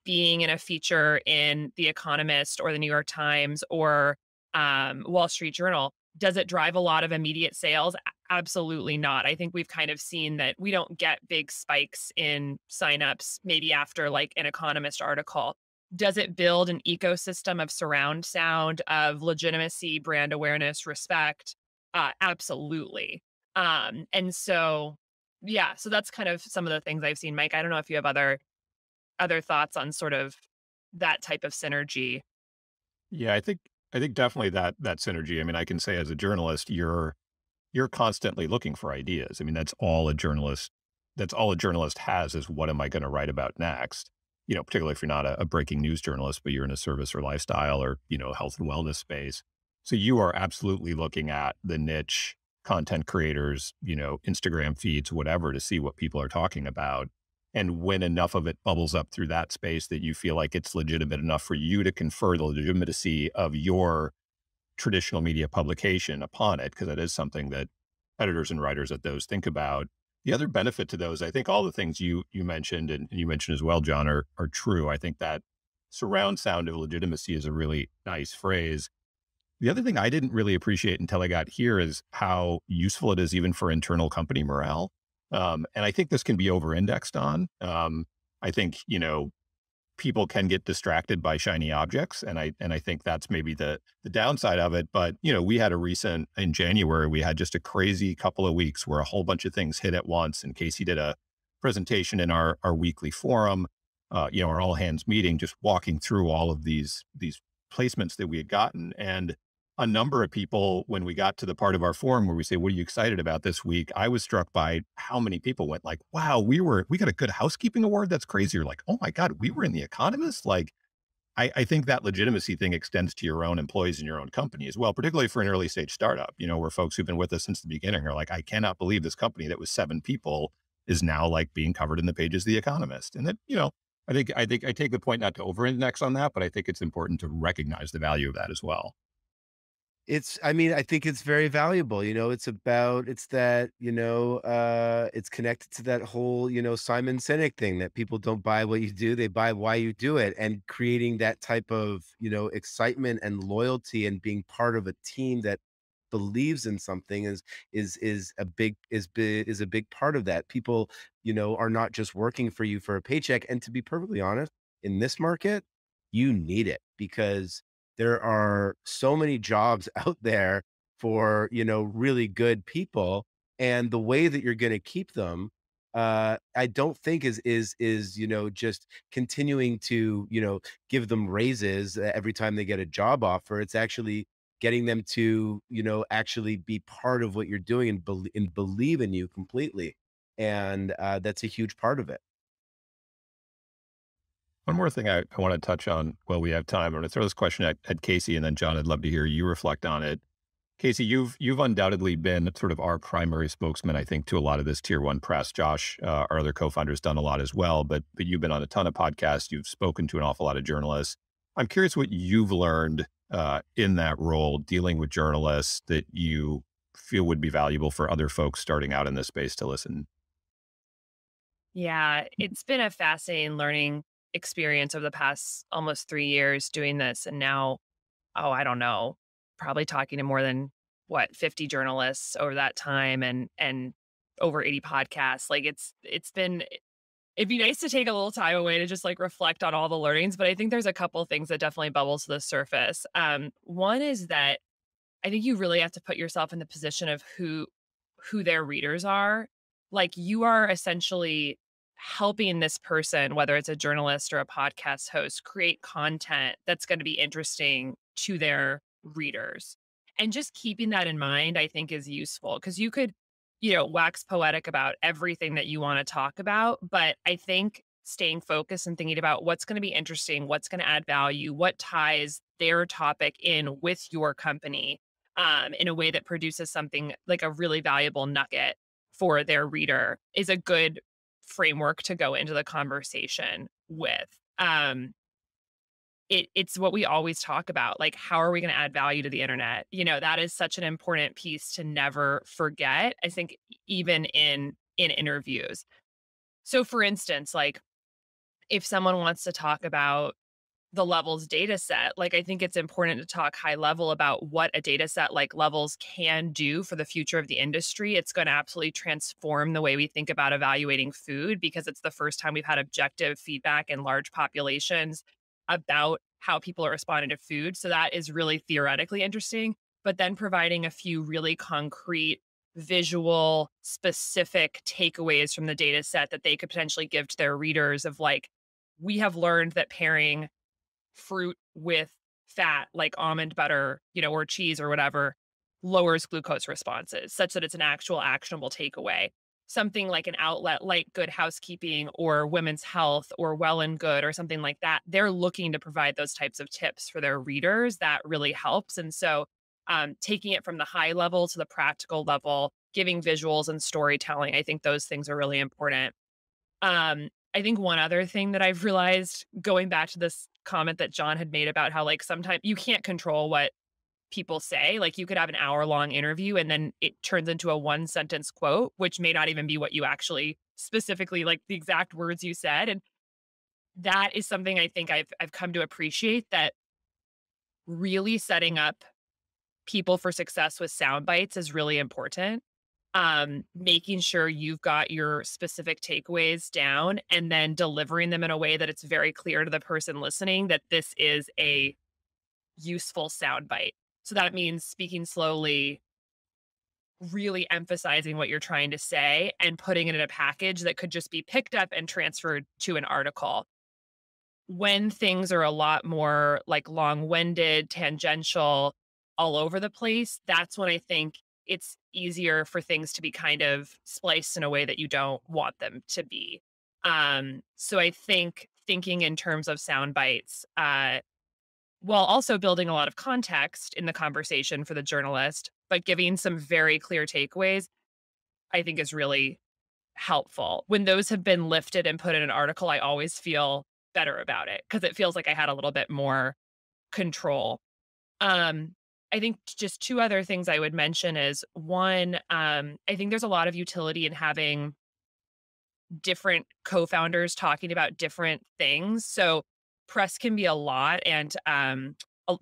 being in a feature in The Economist or The New York Times or Wall Street Journal, does it drive a lot of immediate sales? Absolutely not. I think we've kind of seen that we don't get big spikes in signups maybe after like an Economist article. Does it build an ecosystem of surround sound, of legitimacy, brand awareness, respect? Absolutely. And so, yeah, so that's kind of some of the things I've seen. Mike, I don't know if you have other thoughts on sort of that type of synergy. Yeah, I think definitely that synergy. I mean, I can say as a journalist, you're constantly looking for ideas. I mean, that's all a journalist has is what am I going to write about next? Particularly if you're not a breaking news journalist, but you're in a service or lifestyle or, health and wellness space. So you are absolutely looking at the niche content creators, Instagram feeds, whatever, to see what people are talking about. And when enough of it bubbles up through that space that you feel like it's legitimate enough for you to confer the legitimacy of your traditional media publication upon it, because that is something that editors and writers at those think about. The other benefit to those, I think all the things you mentioned and you mentioned as well, John, are true. I think that surround sound of legitimacy is a really nice phrase. The other thing I didn't really appreciate until I got here is how useful it is even for internal company morale. And I think this can be over indexed on. I think, people can get distracted by shiny objects. And I think that's maybe the downside of it. But, we had in January, we had just a crazy couple of weeks where a whole bunch of things hit at once. And Casey did a presentation in our weekly forum, our all hands meeting, just walking through all of these placements that we had gotten. And a number of people, when we got to the part of our forum where we say, what are you excited about this week? I was struck by how many people went like, wow, we got a good housekeeping award. That's crazy. Or like, oh my God, we were in The Economist. Like, I think that legitimacy thing extends to your own employees in your own company as well, particularly for an early stage startup, where folks who've been with us since the beginning are like, I cannot believe this company that was 7 people is now like being covered in the pages of The Economist. And that, I think I take the point not to over index on that, but I think it's important to recognize the value of that as well. I mean, I think it's very valuable, it's that, it's connected to that whole, Simon Sinek thing that people don't buy what you do, they buy why you do it. And creating that type of, excitement and loyalty and being part of a team that believes in something is a big part of that. People, are not just working for you for a paycheck. And to be perfectly honest, in this market, you need it because there are so many jobs out there for, really good people, and the way that you're gonna keep them, I don't think is, just continuing to, give them raises every time they get a job offer. It's actually getting them to, actually be part of what you're doing and believe in you completely, and, that's a huge part of it. One more thing I want to touch on while we have time. I'm going to throw this question at Casey, and then John, I'd love to hear you reflect on it. Casey, you've undoubtedly been sort of our primary spokesman, I think, to a lot of this tier one press. Josh, our other co-founder, has done a lot as well, but you've been on a ton of podcasts. You've spoken to an awful lot of journalists. I'm curious what you've learned in that role, dealing with journalists that you feel would be valuable for other folks starting out in this space to listen? Yeah, it's been a fascinating learning experience over the past almost 3 years doing this. And now, oh, I don't know, probably talking to more than 50 journalists over that time and over 80 podcasts. Like it's been it'd be nice to take a little time away to just like reflect on all the learnings, but I think there's a couple things that definitely bubble to the surface. One is that I think you really have to put yourself in the position of who their readers are. Like you are essentially helping this person, whether it's a journalist or a podcast host, create content that's going to be interesting to their readers. And just keeping that in mind, I think is useful because you could, wax poetic about everything that you want to talk about. But I think staying focused and thinking about what's going to be interesting, what's going to add value, what ties their topic in with your company in a way that produces something like a really valuable nugget for their reader is a good framework to go into the conversation with. It's what we always talk about. Like, how are we going to add value to the internet? That is such an important piece to never forget. I think even in interviews. So, for instance, like if someone wants to talk about the Levels data set, like I think it's important to talk high level about what a data set like Levels can do for the future of the industry. It's going to absolutely transform the way we think about evaluating food because it's the first time we've had objective feedback in large populations about how people are responding to food. So that is really theoretically interesting. But then providing a few really concrete, visual, specific takeaways from the data set that they could potentially give to their readers of like, we have learned that pairing fruit with fat like almond butter, or cheese or whatever, lowers glucose responses such that it's an actual actionable takeaway. Something like an outlet like Good Housekeeping or Women's Health or Well and Good or something like that, they're looking to provide those types of tips for their readers. That really helps. And so taking it from the high level to the practical level, giving visuals and storytelling, I think those things are really important. I think one other thing that I've realized going back to this comment that John had made about how like sometimes you can't control what people say. Like you could have an hour-long interview and then it turns into a one-sentence quote, which may not even be what you actually specifically like the exact words you said. And that is something I think I've come to appreciate, that really setting up people for success with sound bites is really important. Making sure you've got your specific takeaways down and then delivering them in a way that it's very clear to the person listening that this is a useful soundbite. So that means speaking slowly, really emphasizing what you're trying to say and putting it in a package that could just be picked up and transferred to an article. When things are a lot more like long-winded, tangential, all over the place, that's when I think it's easier for things to be kind of spliced in a way that you don't want them to be. So I think thinking in terms of sound bites, while also building a lot of context in the conversation for the journalist, but giving some very clear takeaways, I think is really helpful. When those have been lifted and put in an article, I always feel better about it because it feels like I had a little bit more control. Um, I think just two other things I would mention is one, I think there's a lot of utility in having different co-founders talking about different things. So press can be a lot and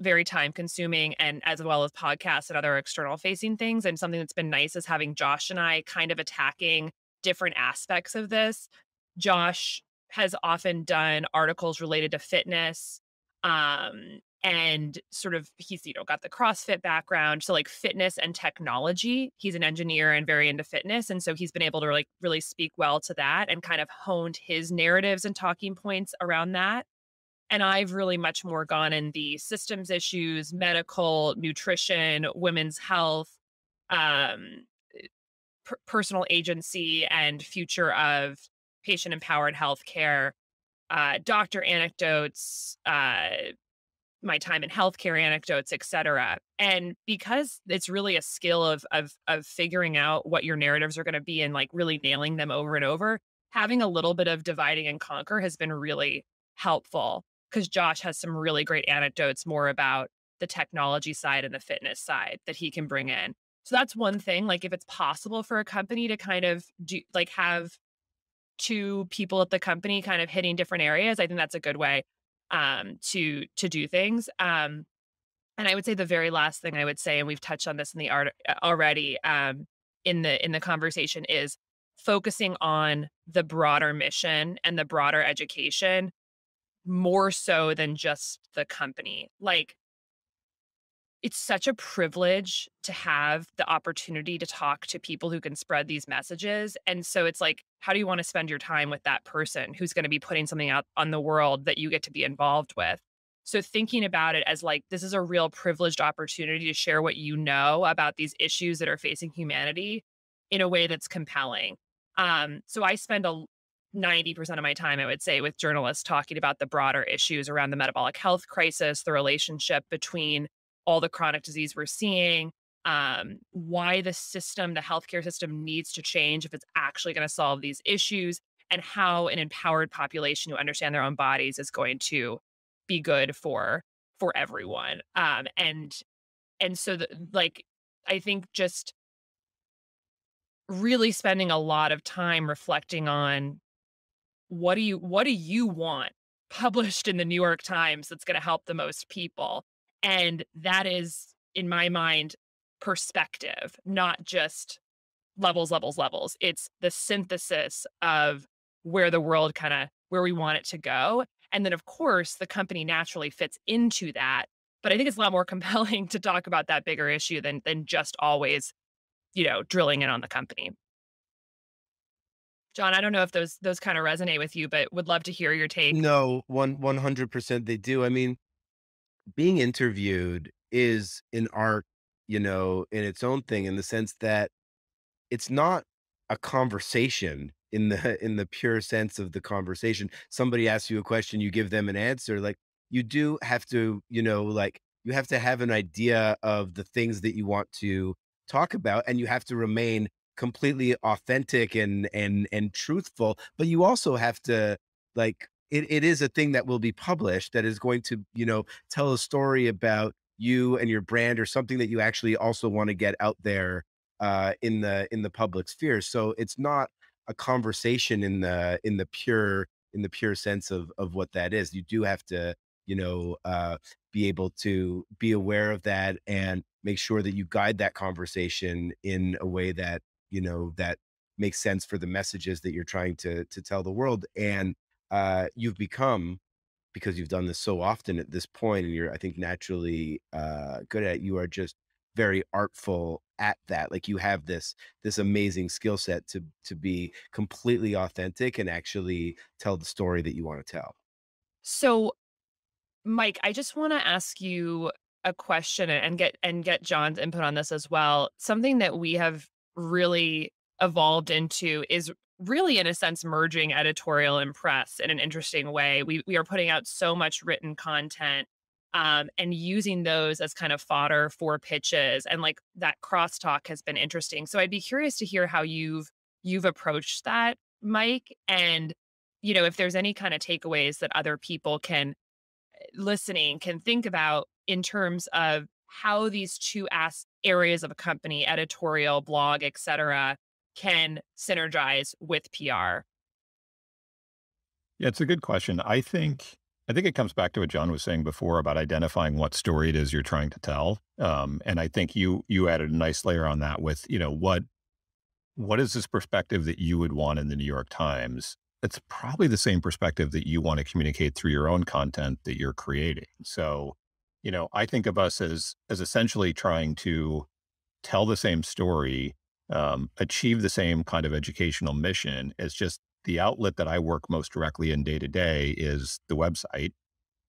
very time consuming, and as well as podcasts and other external facing things. And something that's been nice is having Josh and I kind of attacking different aspects of this. Josh has often done articles related to fitness. And sort of he's, got the CrossFit background. So like fitness and technology, he's an engineer and very into fitness. And so he's been able to like really speak well to that and kind of honed his narratives and talking points around that. And I've really much more gone in the systems issues, medical, nutrition, women's health, um, personal agency and future of patient empowered healthcare, doctor anecdotes, my time in healthcare anecdotes, et cetera. And because it's really a skill of figuring out what your narratives are going to be and like really nailing them over and over, having a little bit of dividing and conquer has been really helpful because Josh has some really great anecdotes more about the technology side and the fitness side that he can bring in. So that's one thing. Like if it's possible for a company to kind of do like have two people at the company kind of hitting different areas, I think that's a good way to do things. And I would say the very last thing I would say, and we've touched on this in the art already, in the conversation, is focusing on the broader mission and the broader education more so than just the company. Like it's such a privilege to have the opportunity to talk to people who can spread these messages. And so it's like, how do you want to spend your time with that person who's going to be putting something out on the world that you get to be involved with? So thinking about it as like, this is a real privileged opportunity to share what you know about these issues that are facing humanity in a way that's compelling. So I spend 90% of my time, I would say, with journalists talking about the broader issues around the metabolic health crisis, the relationship between all the chronic disease we're seeing, why the system, the healthcare system needs to change if it's actually going to solve these issues, and how an empowered population who understand their own bodies is going to be good for everyone. And so like I think just really spending a lot of time reflecting on what do you want published in the New York Times that's going to help the most people? And that is, in my mind, perspective, not just levels, levels, levels. It's the synthesis of where the world kind of where we want it to go. And then, of course, the company naturally fits into that. But I think it's a lot more compelling to talk about that bigger issue than just always, drilling in on the company. John, I don't know if those kind of resonate with you, but would love to hear your take. No, 100% they do. I mean, being interviewed is an art, in its own thing, in the sense that it's not a conversation in the in the pure sense of the conversation. Somebody asks you a question, you give them an answer. Like you do have to, like you have to have an idea of the things that you want to talk about, and you have to remain completely authentic and truthful. But you also have to like it is a thing that will be published that is going to, tell a story about you and your brand, or something that you actually also want to get out there in the public sphere. So it's not a conversation in the pure sense of what that is. You do have to, be able to be aware of that and make sure that you guide that conversation in a way that, that makes sense for the messages that you're trying to tell the world. And you've become, because you've done this so often at this point, and you're, I think, naturally good at it, you are just very artful at that. Like you have this amazing skill set to be completely authentic and actually tell the story that you want to tell. So, Mike, I just want to ask you a question and get John's input on this as well. Something that we have really evolved into is really, in a sense, merging editorial and press in an interesting way. We are putting out so much written content, and using those as kind of fodder for pitches, and like that crosstalk has been interesting. So I'd be curious to hear how you've approached that, Mike, and if there's any kind of takeaways that other people can listening can think about in terms of how these two areas of a company, editorial, blog, etc., can synergize with PR. Yeah, it's a good question. I think it comes back to what John was saying before about identifying what story it is you're trying to tell. And I think you added a nice layer on that with, what is this perspective that you would want in the New York Times? It's probably the same perspective that you want to communicate through your own content that you're creating. So, I think of us as essentially trying to tell the same story, achieve the same kind of educational mission. It's just the outlet that I work most directly in day to day is the website.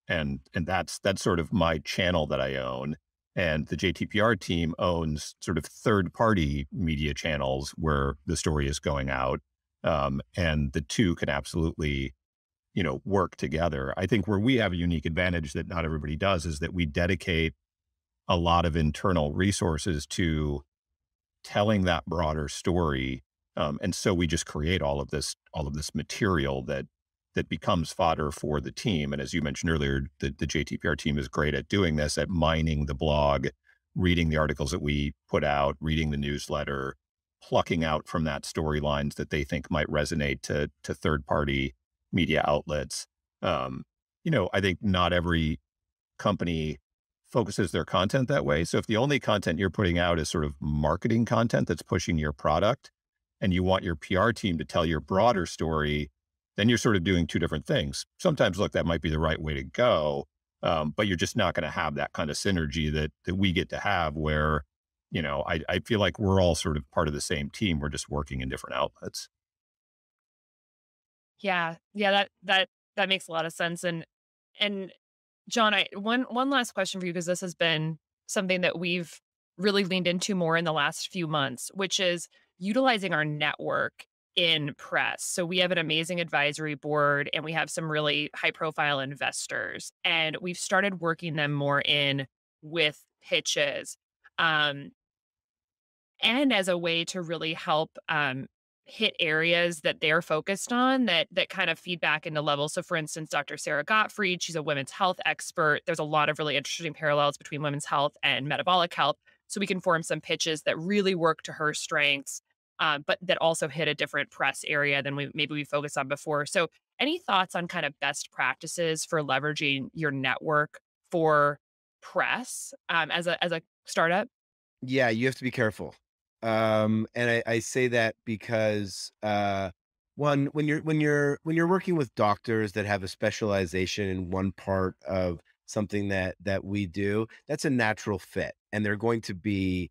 And that's sort of my channel that I own. And the JTPR team owns sort of third party media channels where the story is going out. And the two can absolutely, work together. I think where we have a unique advantage that not everybody does is that we dedicate a lot of internal resources to telling that broader story. And so we just create all of this material that that becomes fodder for the team. And as you mentioned earlier, the JTPR team is great at doing this, at mining the blog, reading the articles that we put out, reading the newsletter, plucking out from that storylines that they think might resonate to third party media outlets. Um, I think not every company focuses their content that way. So if the only content you're putting out is sort of marketing content that's pushing your product, and you want your PR team to tell your broader story, then you're sort of doing two different things. Sometimes, look, that might be the right way to go, but you're just not going to have that kind of synergy that we get to have where, I feel like we're all sort of part of the same team. We're just working in different outlets. Yeah. Yeah, that makes a lot of sense. And John, I one last question for you, because this has been something that we've really leaned into more in the last few months, which is utilizing our network in press. So we have an amazing advisory board, and we have some really high profile investors, and we've started working them more in with pitches. Um, and as a way to really help hit areas that they're focused on, that kind of feedback into levels. So for instance, Dr. Sarah Gottfried, she's a women's health expert. There's a lot of really interesting parallels between women's health and metabolic health. So we can form some pitches that really work to her strengths, but that also hit a different press area than we focused on before. So any thoughts on kind of best practices for leveraging your network for press as a startup? Yeah, you have to be careful. And I say that because one, when you're working with doctors that have a specialization in one part of something that we do, that's a natural fit. And they're going to be,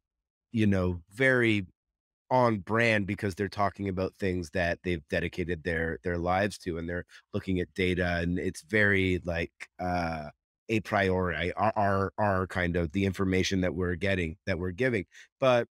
very on brand because they're talking about things that they've dedicated their lives to, and they're looking at data, and it's very like a priori, our kind of the information that we're giving. But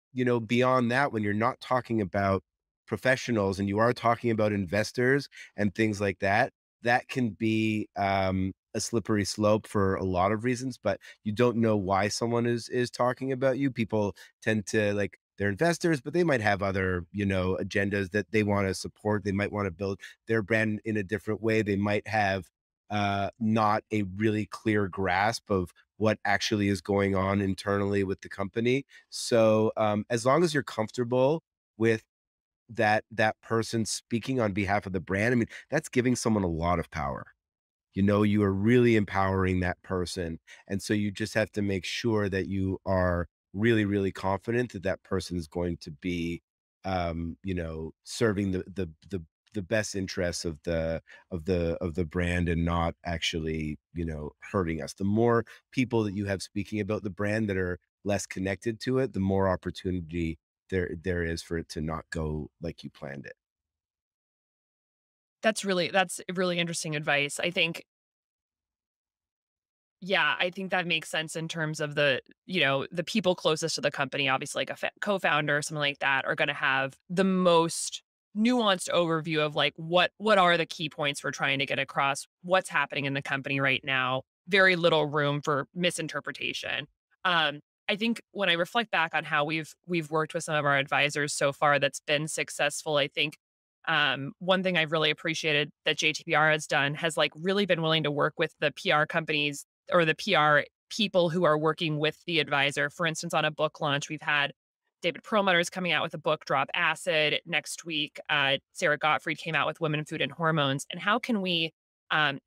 beyond that, when you're not talking about professionals and you are talking about investors and things like that, that can be a slippery slope for a lot of reasons. But you don't know why someone is talking about you. People tend to like, they're investors, but they might have other, agendas that they want to support. They might want to build their brand in a different way. They might have not a really clear grasp of what actually is going on internally with the company. So as long as you're comfortable with that person speaking on behalf of the brand, I mean, that's giving someone a lot of power. You are really empowering that person. And so you just have to make sure that you are really, really confident that that person is going to be, serving the best interests of the brand and not actually, hurting us. The more people that you have speaking about the brand that are less connected to it, the more opportunity there is for it to not go like you planned it. That's really interesting advice. I think that makes sense in terms of the people closest to the company, obviously, like a co-founder or something like that, are going to have the most nuanced overview of like what are the key points we're trying to get across, what's happening in the company right now. Very little room for misinterpretation. I think when I reflect back on how we've worked with some of our advisors so far that's been successful, I think one thing I've really appreciated that JTBR has done has like really been willing to work with the PR companies or the PR people who are working with the advisor. For instance, on a book launch, we've had David Perlmutter is coming out with a book, Drop Acid. Next week, Sarah Gottfried came out with Women, Food, and Hormones. And how can we,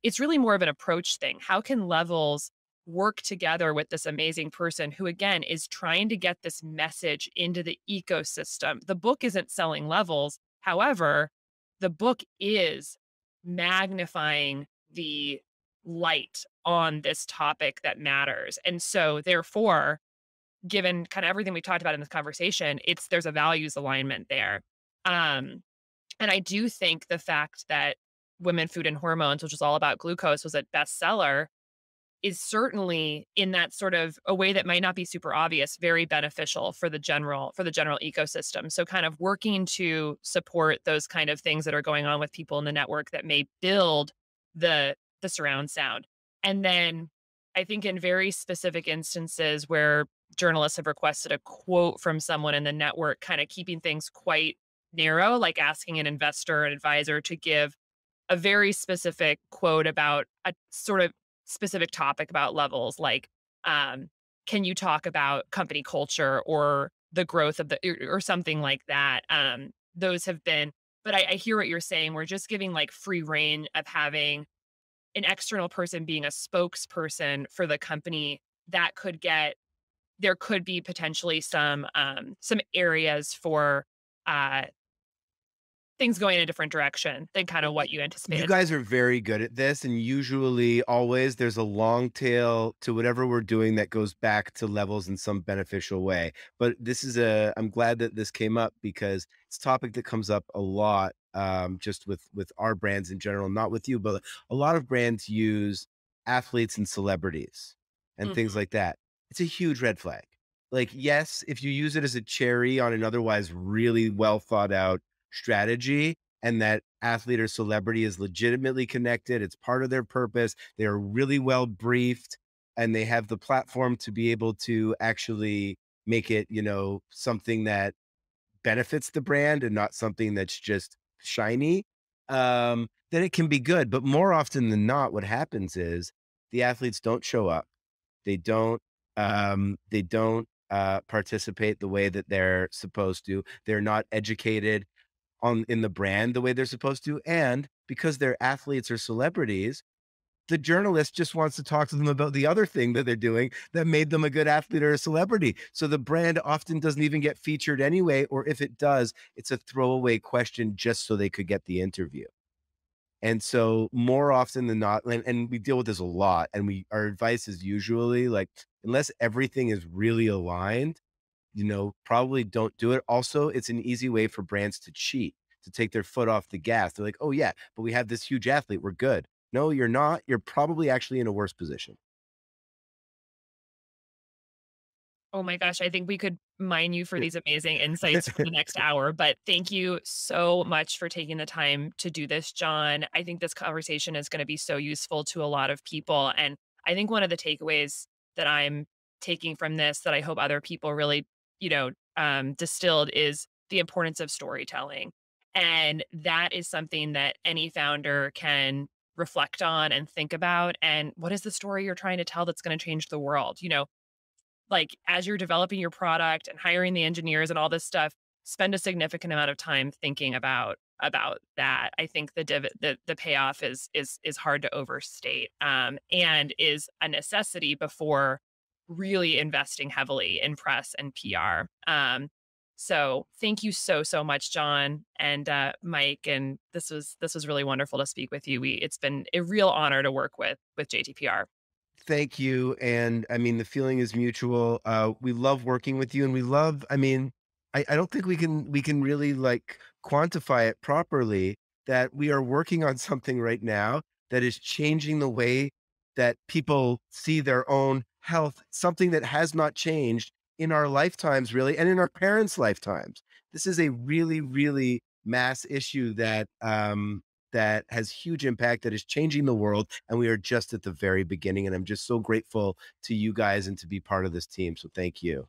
it's really more of an approach thing. How can levels work together with this amazing person who, again, is trying to get this message into the ecosystem? The book isn't selling levels. However, the book is magnifying the light on this topic that matters. And so therefore, given kind of everything we talked about in this conversation, there's a values alignment there. Um, and I do think the fact that Women, Food, and Hormones, which was all about glucose, was a bestseller, is certainly in that sort of a way that might not be super obvious, very beneficial for the general ecosystem. So kind of working to support those kind of things that are going on with people in the network that may build the surround sound. And then I think in very specific instances where journalists have requested a quote from someone in the network, kind of keeping things quite narrow, like asking an investor, an advisor to give a very specific quote about a sort of specific topic about levels, like, um, can you talk about company culture or the growth of the or something like that. Those have been, but I hear what you're saying. We're just giving like free reign of having an external person being a spokesperson for the company that could get there could be potentially some areas for uh things going in a different direction than kind of what you You anticipated. guys are very good at this, and usually, always, there's a long tail to whatever we're doing that goes back to levels in some beneficial way. But this is a I'm glad that this came up because it's a topic that comes up a lot, just with our brands in general, not with you, but a lot of brands use athletes and celebrities and things Mhm. like that. It's a huge red flag. Like, yes, if you use it as a cherry on an otherwise really well thought out strategy, and that athlete or celebrity is legitimately connected. It's part of their purpose. They are really well briefed and they have the platform to be able to actually make it, something that benefits the brand and not something that's just shiny. Then it can be good. But more often than not, what happens is the athletes don't show up. They don't participate the way that they're supposed to. They're not educated on in the brand the way they're supposed to, and because they're athletes or celebrities, the journalist just wants to talk to them about the other thing that they're doing that made them a good athlete or a celebrity. So the brand often doesn't even get featured anyway, or if it does, it's a throwaway question just so they could get the interview. And so more often than not, and we deal with this a lot, and we our advice is usually like, unless everything is really aligned, probably don't do it. Also, it's an easy way for brands to cheat, to take their foot off the gas. They're like, "Oh yeah, but we have this huge athlete. We're good." No, you're not. You're probably actually in a worse position. Oh my gosh, I think we could mine you for these amazing insights for the next hour, but thank you so much for taking the time to do this, John. I think this conversation is going to be so useful to a lot of people. And I think one of the takeaways that I'm taking from this that I hope other people really, distilled is the importance of storytelling. And that is something that any founder can reflect on and think about. And what is the story you're trying to tell that's going to change the world? Like, as you're developing your product and hiring the engineers and all this stuff, spend a significant amount of time thinking about that. I think the payoff is hard to overstate, and is a necessity before really investing heavily in press and PR. So thank you so much, John and Mike. And this was really wonderful to speak with you. It's been a real honor to work with JTPR. Thank you, and I mean, the feeling is mutual. We love working with you, and we love I mean, I don't think we can really, like, quantify it properly that we are working on something right now that is changing the way that people see their own health, something that has not changed in our lifetimes, really, and in our parents' lifetimes. This is a really, really mass issue that has huge impact, that is changing the world, and we are just at the very beginning, and I'm just so grateful to you guys and to be part of this team, so thank you.